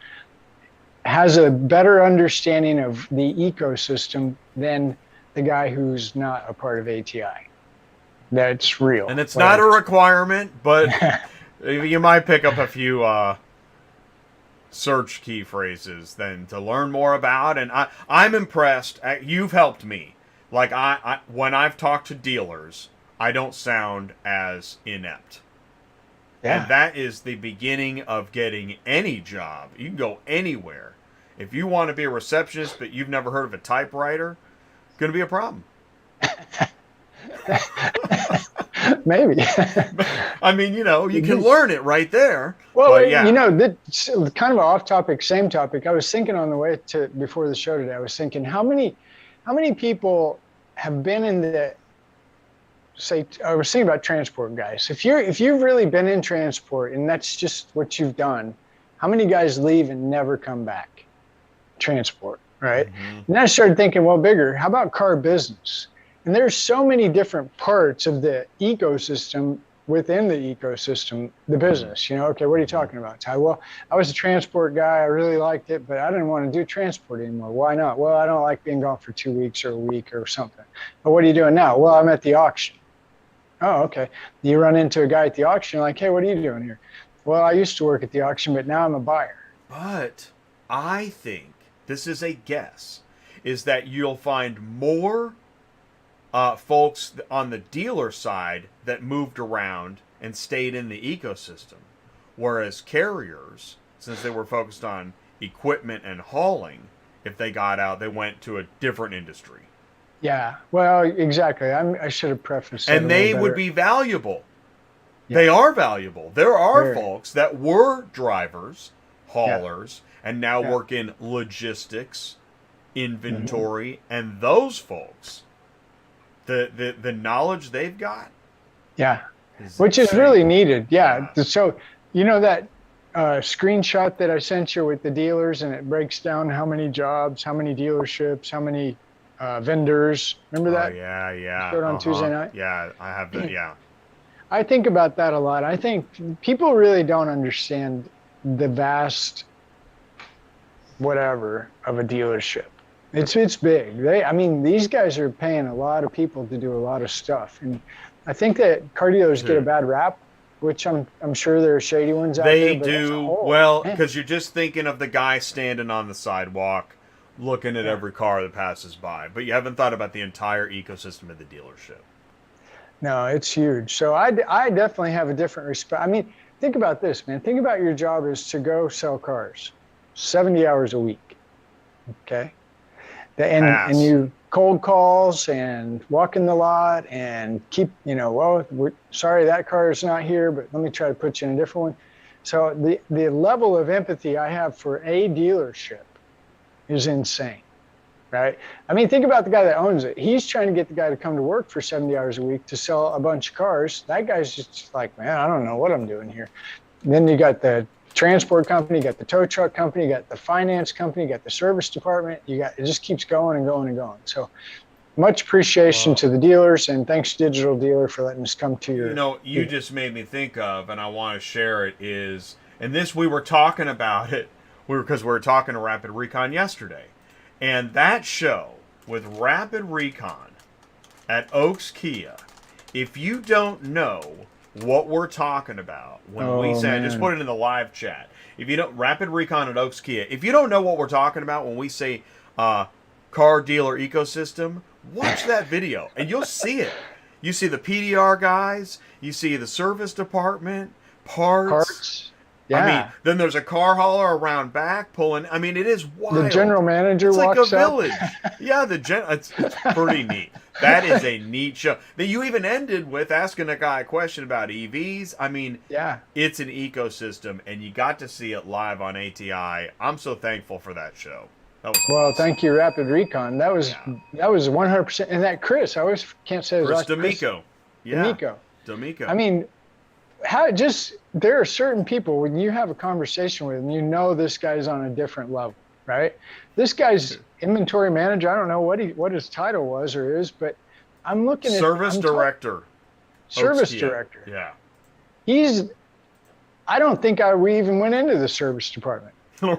has a better understanding of the ecosystem than the guy who's not a part of ATI. That's real. And it's not a requirement, but you might pick up a few search key phrases then to learn more about. And I'm impressed. You've helped me. Like when I've talked to dealers, I don't sound as inept. Yeah. And that is the beginning of getting any job. You can go anywhere. If you want to be a receptionist, but you've never heard of a typewriter, it's going to be a problem. Maybe. I mean, you know, you can learn it right there. Well, but yeah. You know, that's kind of an off-topic, same topic. I was thinking on the way before the show today, I was thinking how many people have been in I was thinking about transport guys. If you've really been in transport and that's just what you've done, how many guys leave and never come back? Transport, right? Mm-hmm. And I started thinking, well, bigger, how about car business? And there's so many different parts of the ecosystem within the ecosystem, the business. You know, okay, what are you talking about, Ty? Well, I was a transport guy. I really liked it, but I didn't want to do transport anymore. Why not? Well, I don't like being gone for 2 weeks or a week or something. But what are you doing now? Well, I'm at the auction. Oh, okay. You run into a guy at the auction, like, hey, what are you doing here? Well, I used to work at the auction, but now I'm a buyer. But I think, this is a guess, is that you'll find more folks on the dealer side that moved around and stayed in the ecosystem. Whereas carriers, since they were focused on equipment and hauling, if they got out, they went to a different industry. Yeah, well, exactly. I should have prefaced that. And they would be valuable. Yeah. They are valuable. There are folks that were drivers, haulers, and now work in logistics, inventory, and those folks, the knowledge they've got. Yeah, which is really needed. Yeah. So, you know that screenshot that I sent you with the dealers, and it breaks down how many jobs, how many dealerships, how many vendors. Remember that? Yeah. Showed on Tuesday night. Yeah, I have that. Yeah. I think about that a lot. I think people really don't understand the vast whatever of a dealership. It's big. I mean, these guys are paying a lot of people to do a lot of stuff, and I think that car dealers get a bad rap, which I'm sure there are shady ones out there. They But as a do whole, well man, because you're just thinking of the guy standing on the sidewalk, looking at yeah. every car that passes by, but you haven't thought about the entire ecosystem of the dealership. No, it's huge. So I definitely have a different respect. I mean, think about this, man. Think about your job is to go sell cars, 70 hours a week. Okay. And Pass. you cold calls and walk in the lot and keep, well, we're sorry that car is not here, but let me try to put you in a different one. So the level of empathy I have for a dealership is insane, right? I mean, think about the guy that owns it. He's trying to get the guy to come to work for 70 hours a week to sell a bunch of cars. That guy's just like, man, I don't know what I'm doing here. And then you got the transport company, you got the tow truck company, you got the finance company, you got the service department. It just keeps going and going and going. So much appreciation to the dealers, and thanks Digital Dealer for letting us come to your. You just made me think of, and I want to share it, and this we were talking about it, because we were talking to Rapid Recon yesterday, and that show with Rapid Recon at Oaks Kia, if you don't know what we're talking about when we say, just put it in the live chat. If you don't, Rapid Recon at Oaks Kia, if you don't know what we're talking about when we say car dealer ecosystem, watch that video and you'll see it. You see the PDR guys, you see the service department, parts. Yeah. I mean, then there's a car hauler around back pulling. I mean, it is wild. The general manager it's walks like a up. village. Yeah, it's pretty neat. That is a neat show. That you even ended with asking a guy a question about EVs. I mean, yeah, it's an ecosystem, and you got to see it live on ATI. I'm so thankful for that show. That was well, awesome. That was 100%. And that Chris, I always can't say his last name. D'Amico. Yeah. D'Amico. I mean, there are certain people when you have a conversation with them, this guy's on a different level, right? This guy's inventory manager. I don't know what his title was or is, but I'm looking at service director. Service director. Yeah. I don't think we even went into the service department.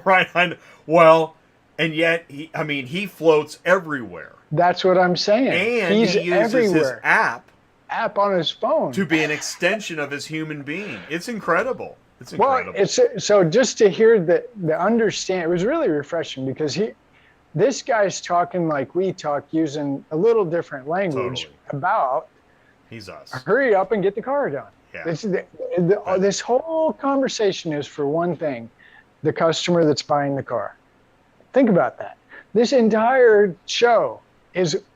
Right. Well, and yet he floats everywhere. That's what I'm saying. And he uses everywhere. His app on his phone to be an extension of his human being. It's incredible. It's incredible. Well, so just to hear the understand, it was really refreshing because this guy's talking like we talk, using a little different language about. He's us. Hurry up and get the car done. Yeah. This whole conversation is for one thing, the customer that's buying the car. Think about that. This entire show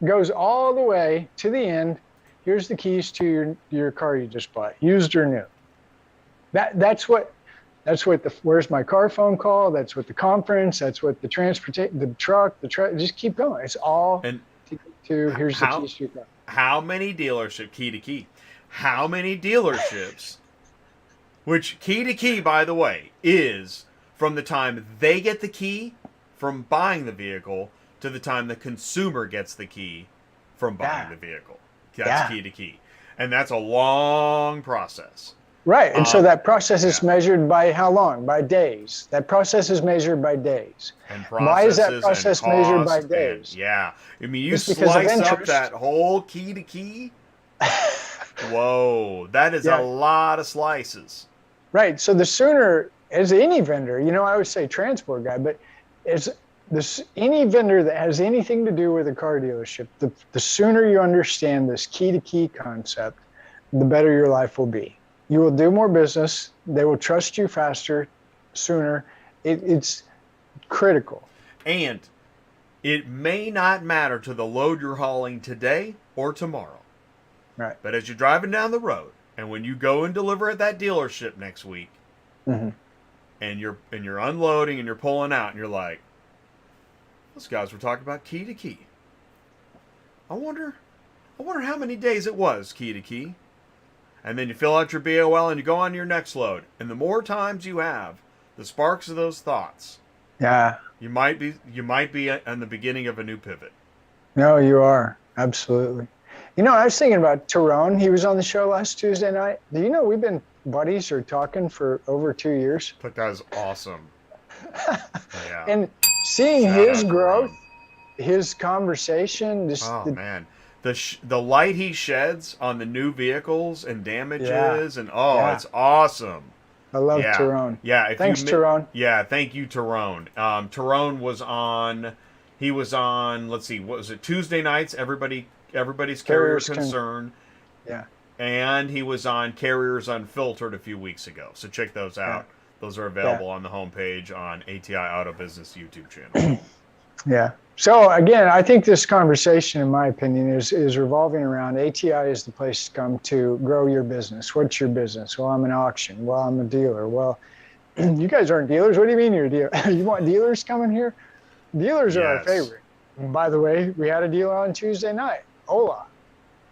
goes all the way to the end. Here's the keys to your car you just bought, used or new. That's what the where's my car phone call. That's what the conference. That's what the truck. Just keep going. It's all here's the keys to your car. How many dealerships, key to key? How many dealerships? Which key to key, by the way, is from the time they get the key from buying the vehicle to the time the consumer gets the key from buying the vehicle. That's key to key. And that's a long process. Right. And so that process is measured by how long? By days. That process is measured by days. And why is that process measured by days? I mean, you slice up that whole key to key. Whoa, that is a lot of slices. Right. So the sooner, as any vendor, I always say transport guy, but any vendor that has anything to do with a car dealership, the sooner you understand this key-to-key concept, the better your life will be. You will do more business. They will trust you faster, sooner. It's critical. And it may not matter to the load you're hauling today or tomorrow. Right. But as you're driving down the road, and when you go and deliver at that dealership next week, and you're unloading and you're pulling out, and you're like, those guys were talking about key to key. I wonder how many days it was key to key. And then you fill out your BOL and you go on to your next load. And the more times you have the sparks of those thoughts, you might be on the beginning of a new pivot. No, you are. Absolutely. You know, I was thinking about Tyrone. He was on the show last Tuesday night. Do you know we've been buddies or talking for over 2 years? That guy's awesome. Yeah. And seeing Shout his out to growth, Ron. his conversation, Oh man, the light he sheds on the new vehicles and damages, and it's awesome. I love Yeah. Tyrone. Yeah, Thanks, Tyrone. Yeah, thank you, Tyrone. Tyrone was on. He was on. Let's see, what was it? Tuesday nights. Everybody's Carrier's Concern. Yeah. And he was on Carriers Unfiltered a few weeks ago. So check those out. Yeah. Those are available on the homepage on ATI Auto Business YouTube channel. Yeah. So again, I think this conversation, in my opinion, is revolving around ATI is the place to come to grow your business. What's your business? Well, I'm an auction. Well, I'm a dealer. Well, you guys aren't dealers. What do you mean you're a dealer? You want dealers coming here? Dealers are our favorite. And by the way, we had a dealer on Tuesday night. Ola,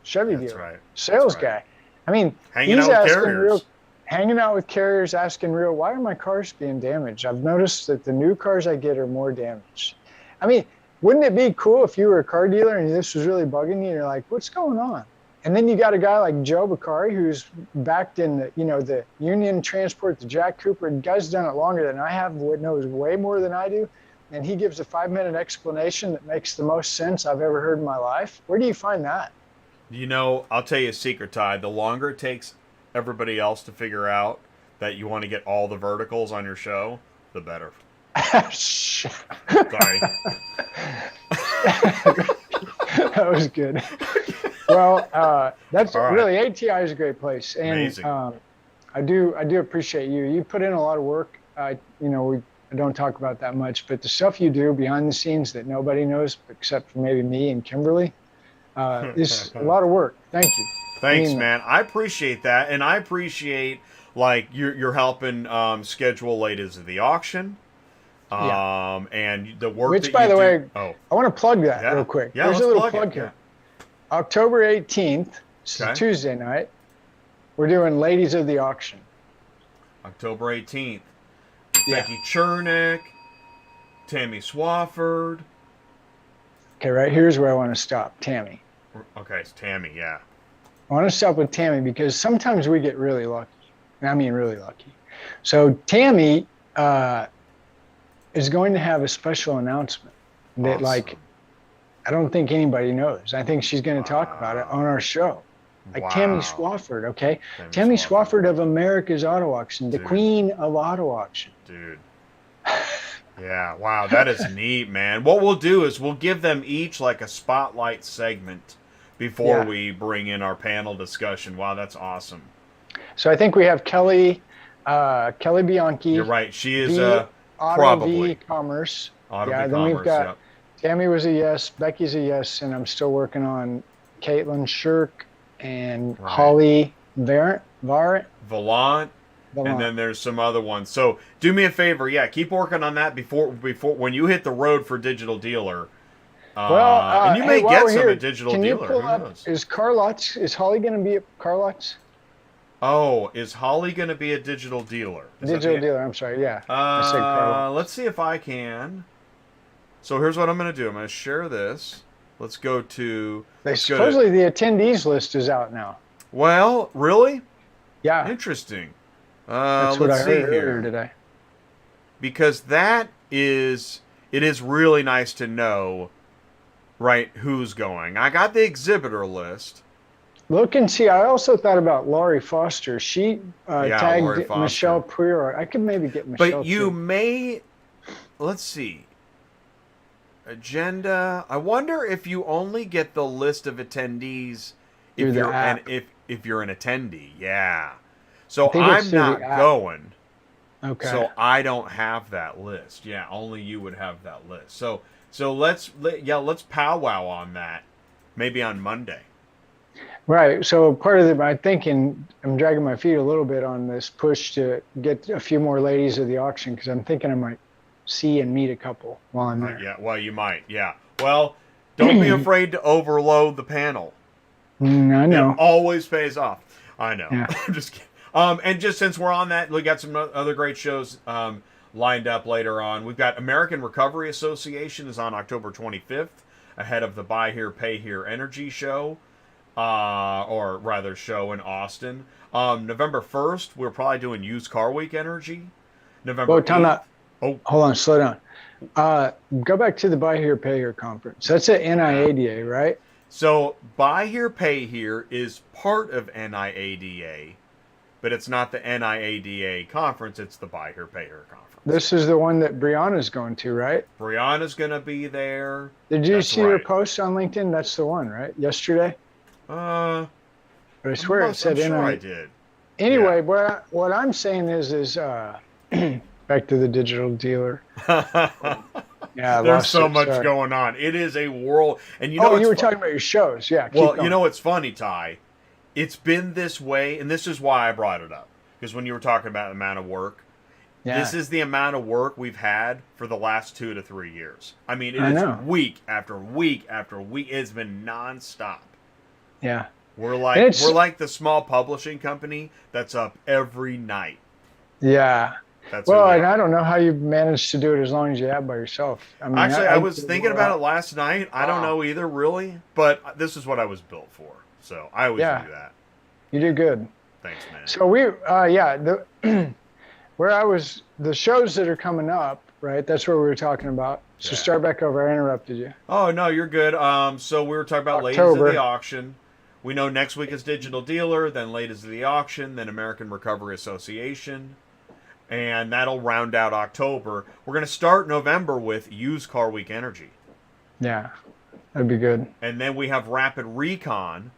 Chevy dealer, right. sales guy. I mean, hanging he's out with asking Carriers. hanging out with Carriers, asking why are my cars being damaged? I've noticed that the new cars I get are more damaged. I mean, wouldn't it be cool if you were a car dealer and this was really bugging you and you're like, what's going on? And then you got a guy like Joe Bakari who's backed in the Union Transport, the Jack Cooper. The guy's done it longer than I have, knows way more than I do. And he gives a 5-minute explanation that makes the most sense I've ever heard in my life. Where do you find that? You know, I'll tell you a secret, Ty. The longer it takes everybody else to figure out that you want to get all the verticals on your show, the better. Sorry. That was good. Well, that's All right. really, ATI is a great place. And Amazing. I do appreciate you. You put in a lot of work. I don't talk about that much, but the stuff you do behind the scenes that nobody knows except for maybe me and Kimberly is a lot of work. Thank you. Thanks, man. I appreciate that, and I appreciate like you're helping schedule ladies of the auction, and the work. Which, that by you the do. way, Oh, I want to plug that yeah. real quick. Yeah, There's a let's little plug plug it. here. October 18th, it's Okay. a Tuesday night. We're doing Ladies of the Auction. October 18th. Yeah. Becky Chernick, Tammy Swafford. Okay, right here's where I want to stop. Tammy. Okay, it's Tammy. Yeah. I want to stop with Tammy because sometimes we get really lucky. I mean, really lucky. So Tammy is going to have a special announcement that, Awesome. I don't think anybody knows. I think she's going to talk about it on our show. Tammy Swafford, okay? Tammy Swafford of America's Auto Auction, the queen of auto auction. Dude. Yeah, wow, that is neat, man. What we'll do is we'll give them each like a spotlight segment before we bring in our panel discussion. Wow, that's awesome. So I think we have Kelly Bianchi. You're right. She is Auto probably Commerce. Auto Then Commerce, we've got Tammy was a yes, Becky's a yes, and I'm still working on Caitlin Shirk and Holly Valant. And then there's some other ones. So do me a favor, keep working on that before when you hit the road for Digital Dealer. And you may get some at Digital Can Dealer. You pull Who up, knows? is Holly going to be at Carlots? Oh, is Holly going to be a Digital Dealer? Digital Dealer, I'm sorry, yeah. I said Carlots. Let's see if I can. So here's what I'm going to do. I'm going to share this. Let's go to... Supposedly the attendees list is out now. Well, really? Yeah. Interesting. That's what I heard earlier today. Because it is really nice to know, right, who's going. I got the exhibitor list. Look and see. I also thought about Laurie Foster. She tagged Foster. Michelle Prior. I could maybe get Michelle. But you may... Let's see. Agenda. I wonder if you only get the list of attendees if you're if you're an attendee. Yeah. So I'm not going. Okay. So I don't have that list. Yeah, only you would have that list. So let's powwow on that. Maybe on Monday. Right. So part of my thinking, I'm dragging my feet a little bit on this push to get a few more ladies of the auction because I'm thinking I might see and meet a couple while I'm there. Yeah. Well, you might. Yeah. Well, don't be afraid to overload the panel. I know. It always pays off. I know. Yeah. I'm just kidding. And just since we're on that, we got some other great shows lined up later on. We've got American Recovery Association is on October 25th, ahead of the Buy Here, Pay Here Energy Show. or rather show in Austin. November 1st, we're probably doing Used Car Week Energy. November Well, time 8th. out. Hold on, slow down. Go back to the Buy Here, Pay Here conference. That's at NIADA, right? So Buy Here, Pay Here is part of NIADA, but it's not the NIADA conference. It's the Buy Here, Pay Here conference. This is the one that Brianna's going to, right? Brianna's going to be there. Did you see her post on LinkedIn? That's the one, right? Yesterday? But I swear it said I'm sure I did. Anyway, yeah. what I'm saying is back to the digital dealer. Yeah, there's so much going on. It is a world, and you know. Oh, you were talking about your shows, yeah. Well, you know what's funny, Ty? It's been this way, and this is why I brought it up, because when you were talking about the amount of work, this is the amount of work we've had for the last 2 to 3 years. I mean, it is week after week after week. It's been nonstop. Yeah, we're like the small publishing company that's up every night. Yeah. Well, and I don't know how you managed to do it as long as you have by yourself. I mean, actually, I was thinking about it last night. I don't know either, really, but this is what I was built for. So I always do that. You do good. Thanks, man. So the shows that are coming up, right? That's what we were talking about. So start back over. I interrupted you. Oh, no, you're good. So we were talking about Ladies of the Auction. We know next week is Digital Dealer, then Ladies of the Auction, then American Recovery Association. And that'll round out October. We're going to start November with Used Car Week Energy. Yeah, that'd be good. And then we have Rapid Recon.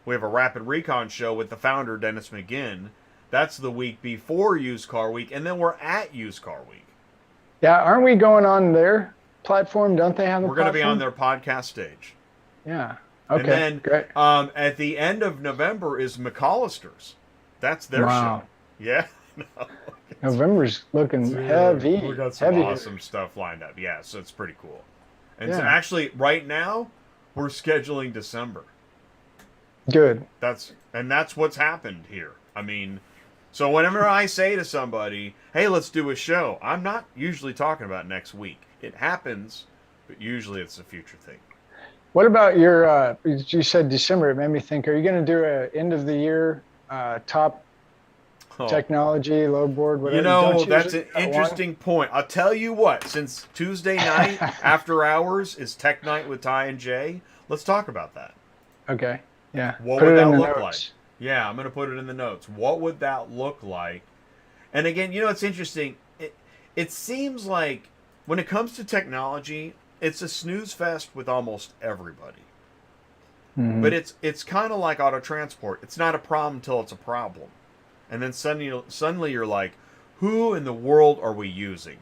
We have a Rapid Recon show with the founder, Dennis McGinn. That's the week before Used Car Week. And then we're at Used Car Week. Yeah, aren't we going on their platform? Don't they have a platform? We're going to be on their podcast stage. Yeah. Okay, and then, great. At the end of November is McCollister's. That's their show. Yeah. November's looking heavy. We got some awesome stuff lined up. Yeah, so it's pretty cool. And so actually, right now, we're scheduling December. Good. That's what's happened here. I mean, so whenever I say to somebody, hey, let's do a show, I'm not usually talking about next week. It happens, but usually it's a future thing. What about your, you said December, it made me think, are you going to do a end of the year top technology, low board, whatever? You know, that's an interesting point. I'll tell you what, since Tuesday night after hours is Tech Night with Ty and Jay, let's talk about that. Okay, yeah. What would that look like? Yeah, I'm going to put it in the notes. What would that look like? And again, you know, it's interesting. It seems like when it comes to technology, it's a snooze fest with almost everybody. Mm-hmm. But it's kind of like auto transport. It's not a problem until it's a problem. And then suddenly you're like, who in the world are we using?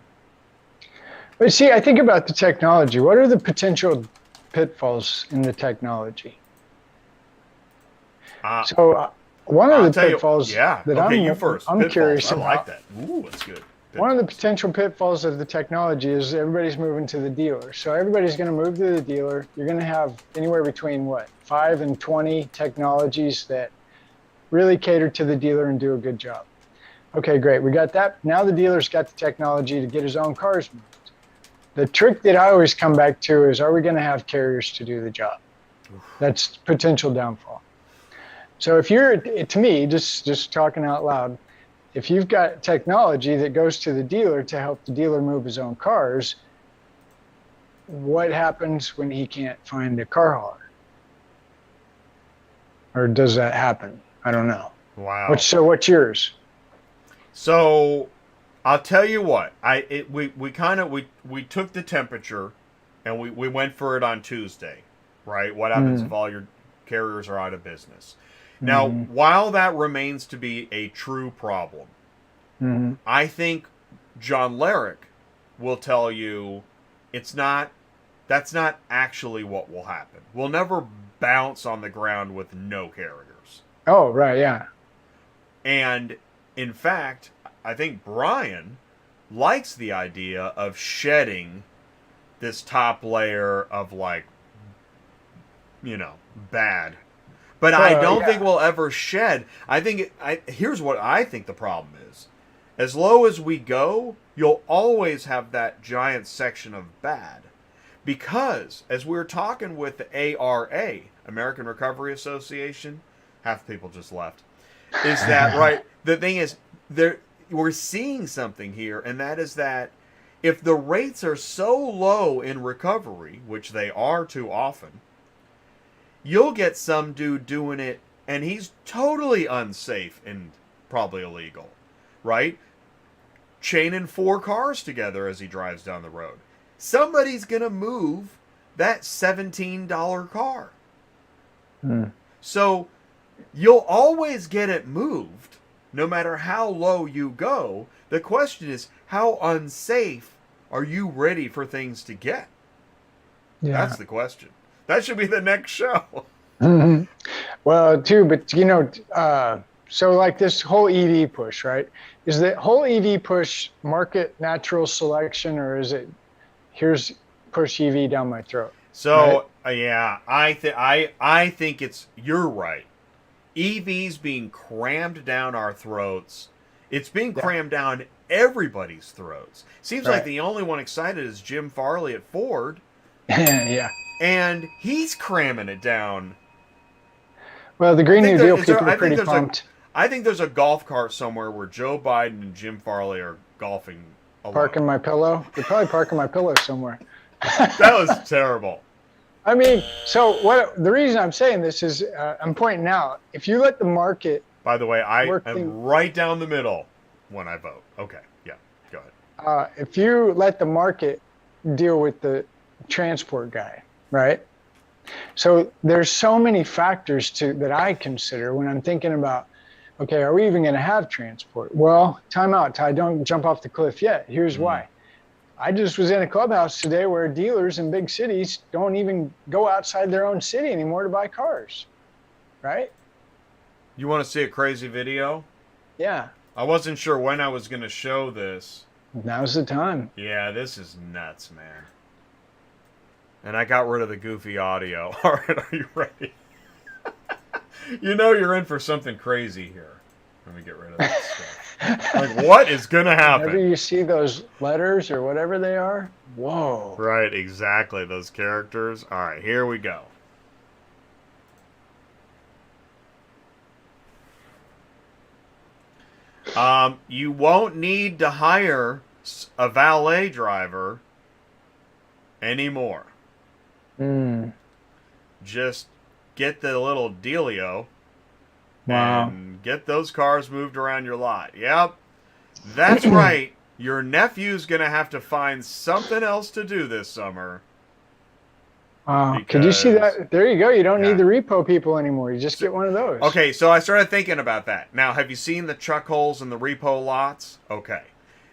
But see, I think about the technology. What are the potential pitfalls in the technology? One of the pitfalls I'm curious about. I like that. Ooh, that's good. One of the potential pitfalls of the technology is everybody's moving to the dealer. So everybody's going to move to the dealer. You're going to have anywhere between 5 and 20 technologies that really cater to the dealer and do a good job. Okay, great. We got that. Now the dealer's got the technology to get his own cars moved. The trick that I always come back to is, are we going to have carriers to do the job? That's potential downfall. So if you're, to me, just talking out loud, if you've got technology that goes to the dealer to help the dealer move his own cars, what happens when he can't find a car hauler? Or does that happen? I don't know. Wow. What's yours? So I'll tell you what. We took the temperature and we went for it on Tuesday, right? What happens if all your carriers are out of business? Now, while that remains to be a true problem, I think John Larrick will tell you that's not actually what will happen. We'll never bounce on the ground with no carriers. Oh, right, yeah. And in fact, I think Brian likes the idea of shedding this top layer of bad. But I don't think we'll ever shed. Here's what I think the problem is. As low as we go, you'll always have that giant section of bad. Because, as we were talking with the ARA, American Recovery Association, half the people just left, is that right? The thing is, we're seeing something here, and that is that if the rates are so low in recovery, which they are too often, you'll get some dude doing it, and he's totally unsafe and probably illegal, right? Chaining 4 cars together as he drives down the road. Somebody's going to move that $17 car. So you'll always get it moved, no matter how low you go. The question is, how unsafe are you ready for things to get? Yeah. That's the question. That should be the next show. Well, too, but you know, so like this whole EV push, right? Is the whole EV push market natural selection, or is it here's push EV down my throat? So right? Yeah, I think it's, you're right. EVs being crammed down our throats. It's being crammed down everybody's throats. Seems like the only one excited is Jim Farley at Ford. Yeah. And he's cramming it down. Well, the Green New Deal people are pretty pumped. I think there's a golf cart somewhere where Joe Biden and Jim Farley are golfing alone. Parking my pillow? They're probably parking my pillow somewhere. That was terrible. I mean, so the reason I'm saying this is I'm pointing out, if you let the market... By the way, I am right down the middle when I vote. Okay, yeah, go ahead. If you let the market deal with the transport guy, right? So there's so many factors that I consider when I'm thinking about, okay, are we even going to have transport? Well, time out, Ty, don't jump off the cliff yet. Here's why. I just was in a clubhouse today where dealers in big cities don't even go outside their own city anymore to buy cars, right? You want to see a crazy video? Yeah. I wasn't sure when I was going to show this. Now's the time. Yeah, this is nuts, man. And I got rid of the goofy audio. All right, are you ready? You know you're in for something crazy here. Let me get rid of that stuff. Like, what is going to happen? Whenever you see those letters or whatever they are, whoa. Right, exactly, those characters. All right, here we go. You won't need to hire a valet driver anymore. Just get the little dealio and get those cars moved around your lot. Yep, that's right. Your nephew's going to have to find something else to do this summer. Could you see that? There you go. You don't need the repo people anymore. You just get one of those. Okay, so I started thinking about that. Now, have you seen the chuck holes in the repo lots? Okay.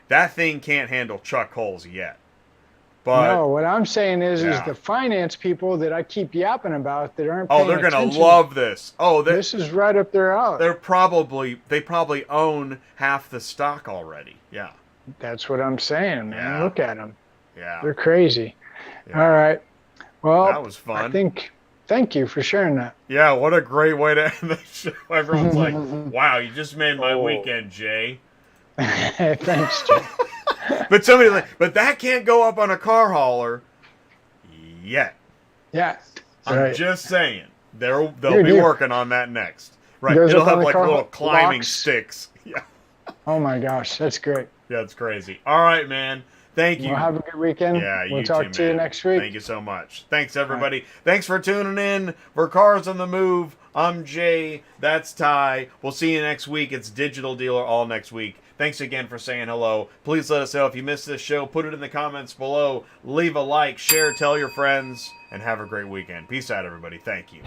That thing can't handle chuck holes yet. But, no, what I'm saying is the finance people that I keep yapping about that aren't paying they're going to love this. This is right up their alley. They probably own half the stock already. Yeah. That's what I'm saying, man. Yeah. Look at them. Yeah. They're crazy. Yeah. All right. Well, that was fun. Thank you for sharing that. Yeah, what a great way to end the show. Everyone's like, wow, you just made my weekend, Jay. Thanks, Jay. But somebody's like, but that can't go up on a car hauler yet. Yeah. I'm just saying. They'll be working on that next. Right. It'll have like little climbing sticks. Yeah. Oh my gosh, that's great. Yeah, it's crazy. All right, man. Thank you. Well, have a good weekend. Yeah, we'll talk to you next week. Thank you so much. Thanks, everybody. Thanks for tuning in for Cars on the Move. I'm Jay. That's Ty. We'll see you next week. It's Digital Dealer all next week. Thanks again for saying hello. Please let us know if you missed this show. Put it in the comments below. Leave a like, share, tell your friends, and have a great weekend. Peace out, everybody. Thank you.